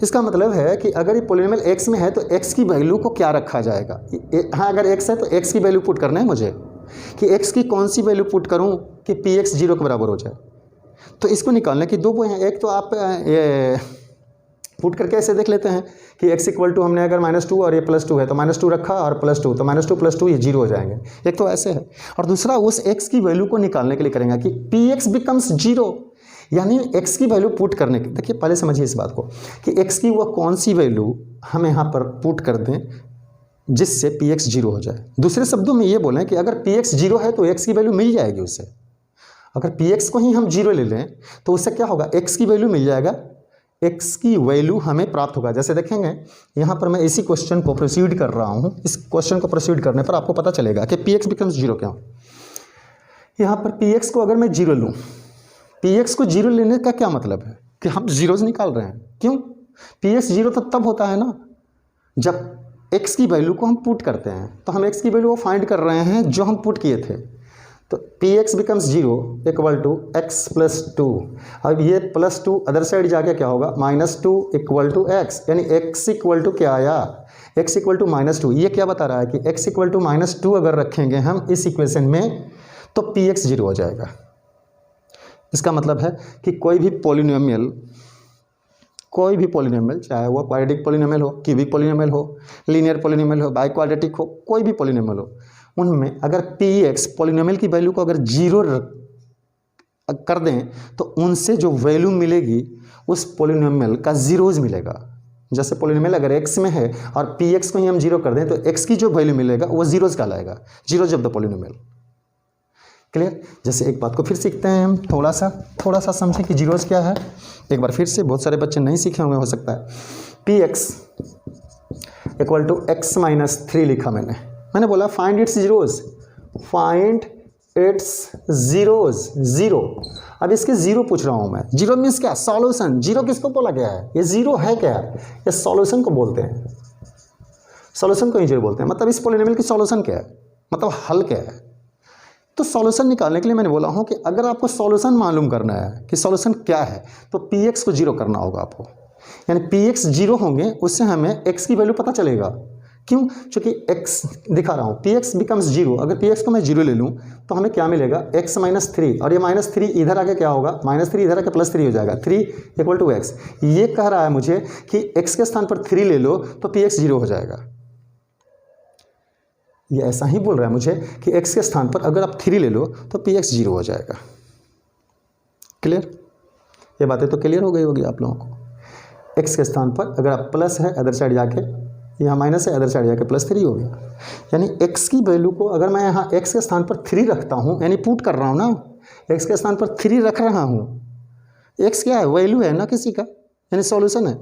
S1: इसका मतलब है कि अगर ये पॉलिनोमियल एक्स में है तो एक्स की वैल्यू को क्या रखा जाएगा। हाँ, अगर एक्स है तो एक्स की वैल्यू पुट करना है मुझे, कि एक्स की कौन सी वैल्यू पुट करूँ कि पी एक्स 0 के बराबर हो जाए। तो इसको निकालने की दो वे हैं, एक तो आप ये पुट करके ऐसे देख लेते हैं कि x इक्वल टू, हमने अगर -2 और ये +2 है तो -2 रखा और +2, तो -2 + 2 ये 0 हो जाएंगे। एक तो ऐसे है, और दूसरा उस x की वैल्यू को निकालने के लिए करेंगे कि पी एक्स बिकम्स 0, यानी x की वैल्यू पुट करने की। देखिए पहले समझिए इस बात को कि x की वह कौन सी वैल्यू हम यहाँ पर पुट कर दें जिससे पी एक्स 0 हो जाए। दूसरे शब्दों में ये बोलें कि अगर पी एक्स 0 है तो x की वैल्यू मिल जाएगी उससे। अगर पी एक्स को ही हम 0 ले लें तो उससे क्या होगा, x की वैल्यू मिल जाएगा, x की वैल्यू हमें प्राप्त होगा। जैसे देखेंगे यहाँ पर मैं इसी क्वेश्चन को प्रोसीड कर रहा हूँ, इस क्वेश्चन को प्रोसीड करने पर आपको पता चलेगा कि पी एक्स बिकम्स 0 क्यों। यहाँ पर पी एक्स को अगर मैं 0 लूँ, पी एक्स को 0 लेने का क्या मतलब है कि हम जीरोज निकाल रहे हैं। क्यों, पी एक्स 0 तो तब होता है ना जब x की वैल्यू को हम पुट करते हैं। तो हम x की वैल्यू को फाइंड कर रहे हैं जो हम पुट किए थे। तो p x becomes 0 equal to x + 2। अब ये +2 अदर साइड जाके क्या होगा, -2 इक्वल टू एक्स, यानी x इक्वल टू क्या आया, x इक्वल टू -2। ये क्या बता रहा है कि x इक्वल टू -2 अगर रखेंगे हम इस इक्वेशन में तो पी एक्स 0 हो जाएगा। इसका मतलब है कि कोई भी पॉलिनोमियल, चाहे वो क्वाड्रेटिक पॉलिनोमियल हो, क्यूबिक पॉलिनोमियल हो, लीनियर पॉलिनोमियल हो, बाई क्वाड्रेटिक हो, कोई भी पॉलिनोमियल हो, उनमें अगर पी एक्स पॉलिनोमियल की वैल्यू को अगर 0 कर दें तो उनसे जो वैल्यू मिलेगी उस पॉलिनोमियल का जीरोज मिलेगा। जैसे पॉलिनोमियल अगर एक्स में है और पी एक्स को ही हम 0 कर दें तो एक्स की जो वैल्यू मिलेगा वो जीरोज कहलाएगा, zeros of the polynomial. Clear. जैसे एक बात को फिर सीखते हैं हम, थोड़ा सा समझें कि जीरोज क्या है। एक बार फिर से, बहुत सारे बच्चे नहीं सीखे होंगे हो सकता है। P x equal to x - 3 लिखा मैंने बोला find its zeros, find its zeros, 0। अब इसके 0 पूछ रहा हूँ मैं। 0 मीन्स क्या, सॉल्यूशन। 0 किसको बोला गया है, ये 0 है क्या, ये सॉल्यूशन को बोलते हैं, सॉल्यूशन को ही 0 बोलते हैं। मतलब इस पॉलिनोमियल की सॉल्यूशन क्या है, मतलब हल क्या है। तो सॉल्यूशन निकालने के लिए मैंने बोला हूँ कि अगर आपको सॉल्यूशन मालूम करना है कि सॉल्यूशन क्या है तो पी एक्स को 0 करना होगा आपको, यानी पी एक्स 0 होंगे, उससे हमें x की वैल्यू पता चलेगा। क्यों, क्योंकि x दिखा रहा हूँ, पी एक्स बिकम्स 0। अगर पी एक्स को मैं 0 ले लूँ तो हमें क्या मिलेगा, x - 3, और ये -3 इधर आके क्या होगा, -3 इधर आके +3 हो जाएगा, 3 इक्वल टू x। ये कह रहा है मुझे कि x के स्थान पर 3 ले लो तो पी एक्स 0 हो जाएगा। ये ऐसा ही बोल रहा है मुझे कि x के स्थान पर अगर आप 3 ले लो तो पी एक्स 0 हो जाएगा। क्लियर, ये बातें तो क्लियर हो गई होगी आप लोगों को। x के स्थान पर अगर आप प्लस है अदर साइड जाके, यहाँ माइनस है अदर साइड जाके +3 हो गया। यानी x की वैल्यू को अगर मैं यहाँ x के स्थान पर 3 रखता हूँ, यानी पुट कर रहा हूँ ना, x के स्थान पर 3 रख रहा हूँ। x क्या है, वैल्यू है ना किसी का, यानी सॉल्यूशन है।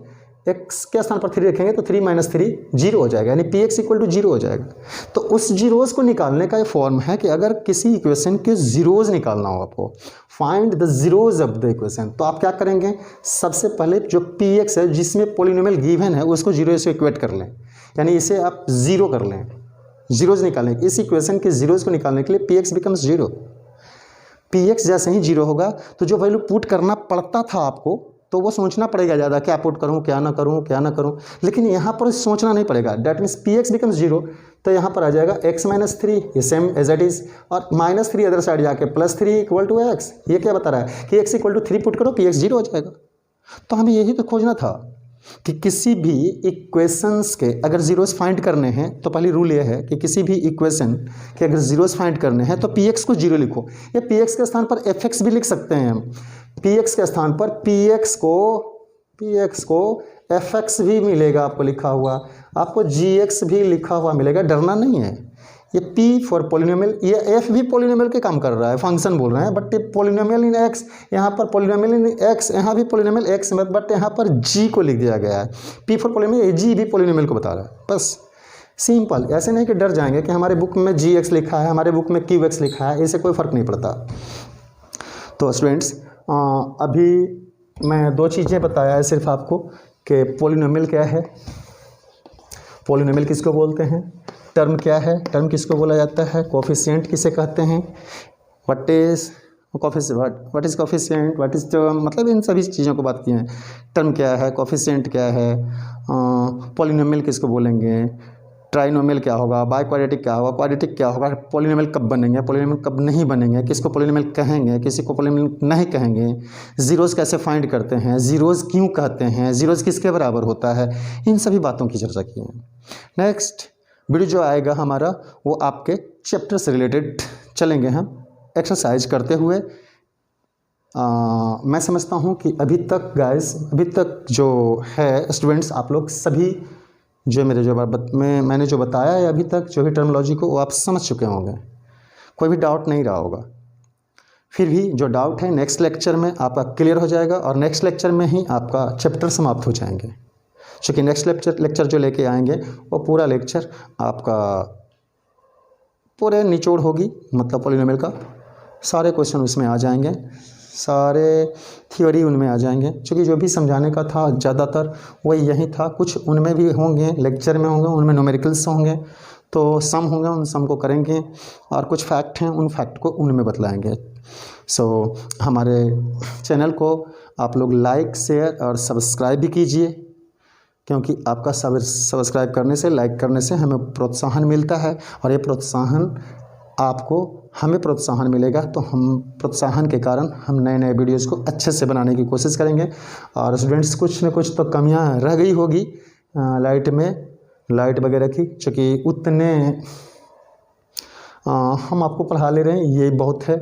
S1: x के स्थान पर 3 रखेंगे तो 3 - 3 0 हो जाएगा, यानी पी एक्स इक्वल टू 0 हो जाएगा। तो उस जीरोज को निकालने का ये फॉर्म है कि अगर किसी इक्वेशन के जीरोज निकालना हो आपको, find the zeros of the equation, तो आप क्या करेंगे, सबसे पहले जो पी एक्स है जिसमें पॉलिनोमियल गिवन है उसको 0 से इक्वेट कर लें, यानी इसे आप 0 कर लें, जीरोज निकालने। इस इक्वेशन के जीरोज को निकालने के लिए P x becomes 0। P x जैसे ही 0 होगा तो जो वैल्यू पुट करना पड़ता था आपको तो वो सोचना पड़ेगा ज़्यादा, क्या पुट करूँ क्या ना करूँ, लेकिन यहाँ पर सोचना नहीं पड़ेगा। That means P x becomes 0, तो यहाँ पर आ जाएगा x-3, ये सेम एज इट इज़, और -3 अदर साइड जाके +3 = x। ये क्या बता रहा है कि x = 3 पुट करो, px 0 हो जाएगा। तो हमें यही तो खोजना था कि किसी भी इक्वेशंस के अगर जीरोस फाइंड करने हैं तो पहली रूल ये है कि किसी भी इक्वेशन के अगर जीरोस फाइंड करने हैं तो px को 0 लिखो, या px के स्थान पर fx भी लिख सकते हैं हम। px के स्थान पर px को fx भी मिलेगा आपको लिखा हुआ, आपको gx भी लिखा हुआ मिलेगा, डरना नहीं है। ये p फॉर पोलिनोमियल, ये f भी पोलिनोमियल के काम कर रहा है, फंक्शन बोल रहे हैं, बट पोलिनोमियल इन x, यहाँ पर पोलिनोमियल इन x, यहाँ भी पोलिनोमियल x, बट यहाँ पर g को लिख दिया गया है। p फॉर पोलिनोमियल, g भी पोलिनोमियल को बता रहा है, बस सिंपल। ऐसे नहीं कि डर जाएंगे कि हमारे बुक में gx लिखा है, हमारे बुक में qx लिखा है, इससे कोई फ़र्क नहीं पड़ता। तो स्टूडेंट्स अभी मैं 2 चीज़ें बताया है सिर्फ आपको कि पोलिनोमियल क्या है, पोलिनोमियल किसको बोलते हैं, टर्म क्या है, टर्म किसको बोला जाता है, कोफिशिएंट किसे कहते हैं, what is coefficient, what is term, मतलब इन सभी चीज़ों को बात की है। टर्म क्या है, कोफिशिएंट क्या है, पोलिनोमियल किसको बोलेंगे, ट्राइनोमियल क्या होगा, बाइक्वाड्रेटिक क्या होगा, क्वाड्रेटिक क्या होगा, पोलिनोमियल कब बनेंगे, पोलिनोमियल कब नहीं बनेंगे, किसको पोलिनोमियल कहेंगे, किसी को पोलिनोमियल नहीं कहेंगे, जीरोज़ कैसे फाइंड करते हैं, जीरोज़ क्यों कहते हैं, जीरोज़ किसके बराबर होता है, इन सभी बातों की चर्चा की है। नेक्स्ट वीडियो जो आएगा हमारा वो आपके चैप्टर से रिलेटेड चलेंगे हम एक्सरसाइज करते हुए। मैं समझता हूँ कि अभी तक गाइस, अभी तक जो है स्टूडेंट्स, आप लोग सभी जो मैंने जो बताया है अभी तक जो भी टर्मिनोलॉजी को, वो आप समझ चुके होंगे, कोई भी डाउट नहीं रहा होगा। फिर भी जो डाउट है नेक्स्ट लेक्चर में आपका क्लियर हो जाएगा, और नेक्स्ट लेक्चर में ही आपका चैप्टर समाप्त हो जाएंगे, क्योंकि नेक्स्ट लेक्चर जो लेके आएंगे वो पूरा लेक्चर आपका पूरे निचोड़ होगी, मतलब पोलिनोमियल का सारे क्वेश्चन उसमें आ जाएंगे, सारे थ्योरी उनमें आ जाएंगे, क्योंकि जो भी समझाने का था ज़्यादातर वही यही था। कुछ उनमें भी होंगे, लेक्चर में होंगे, उनमें न्यूमेरिकल्स होंगे, तो सम होंगे, उन सम को करेंगे, और कुछ फैक्ट हैं उन फैक्ट को उनमें बतलाएंगे। सो हमारे चैनल को आप लोग लाइक, शेयर और सब्सक्राइब भी कीजिए, क्योंकि आपका सब्सक्राइब करने से, लाइक करने से हमें प्रोत्साहन मिलता है, और ये प्रोत्साहन आपको, हमें प्रोत्साहन मिलेगा तो हम प्रोत्साहन के कारण हम नए नए वीडियोस को अच्छे से बनाने की कोशिश करेंगे। और स्टूडेंट्स कुछ न कुछ तो कमियां रह गई होगी लाइट वगैरह की, चूँकि उतने हम आपको पढ़ा ले रहे हैं, ये बहुत है।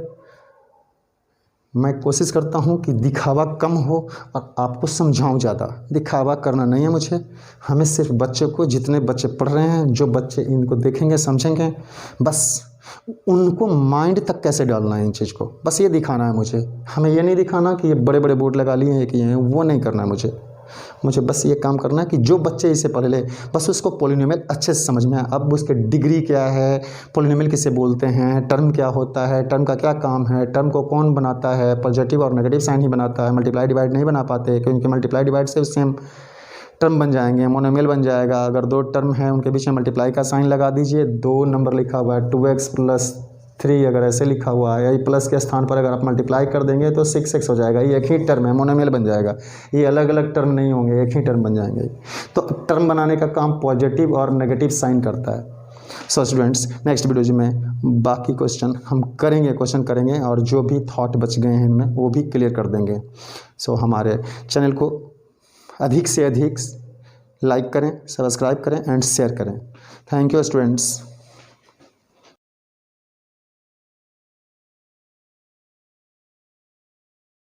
S1: मैं कोशिश करता हूँ कि दिखावा कम हो और आपको समझाऊँ ज़्यादा। दिखावा करना नहीं है मुझे, हमें सिर्फ बच्चों को, जितने बच्चे पढ़ रहे हैं, जो बच्चे इनको देखेंगे समझेंगे, बस उनको माइंड तक कैसे डालना है इन चीज़ को, बस ये दिखाना है मुझे। हमें ये नहीं दिखाना कि ये बड़े बड़े बोर्ड लगा लिए हैं कि ये, वो नहीं करना है मुझे बस ये काम करना है कि जो बच्चे इसे पढ़ ले, बस उसको पोलिनोमियल अच्छे से समझ में आए। अब उसके डिग्री क्या है, पोलिनोमियल किसे बोलते हैं, टर्म क्या होता है, टर्म का क्या काम है, टर्म को कौन बनाता है, पॉजिटिव और नेगेटिव साइन ही बनाता है, मल्टीप्लाई डिवाइड नहीं बना पाते, क्योंकि मल्टीप्लाई डिवाइड से सेम टर्म बन जाएंगे, मोनोमियल बन जाएगा। अगर 2 टर्म है उनके बीच में मल्टीप्लाई का साइन लगा दीजिए, 2 नंबर लिखा हुआ है 2x + 3 अगर ऐसे लिखा हुआ है, या प्लस के स्थान पर अगर आप मल्टीप्लाई कर देंगे तो 6x हो जाएगा, ये एक ही टर्म है, मोनोमियल बन जाएगा। ये अलग अलग टर्म नहीं होंगे, एक ही टर्म बन जाएंगे। तो टर्म बनाने का काम पॉजिटिव और नेगेटिव साइन करता है। सो स्टूडेंट्स नेक्स्ट वीडियो में बाकी क्वेश्चन हम करेंगे, और जो भी थॉट बच गए हैं इनमें वो भी क्लियर कर देंगे। सो हमारे चैनल को अधिक से अधिक लाइक करें, सब्सक्राइब करें एंड शेयर करें। Thank you students.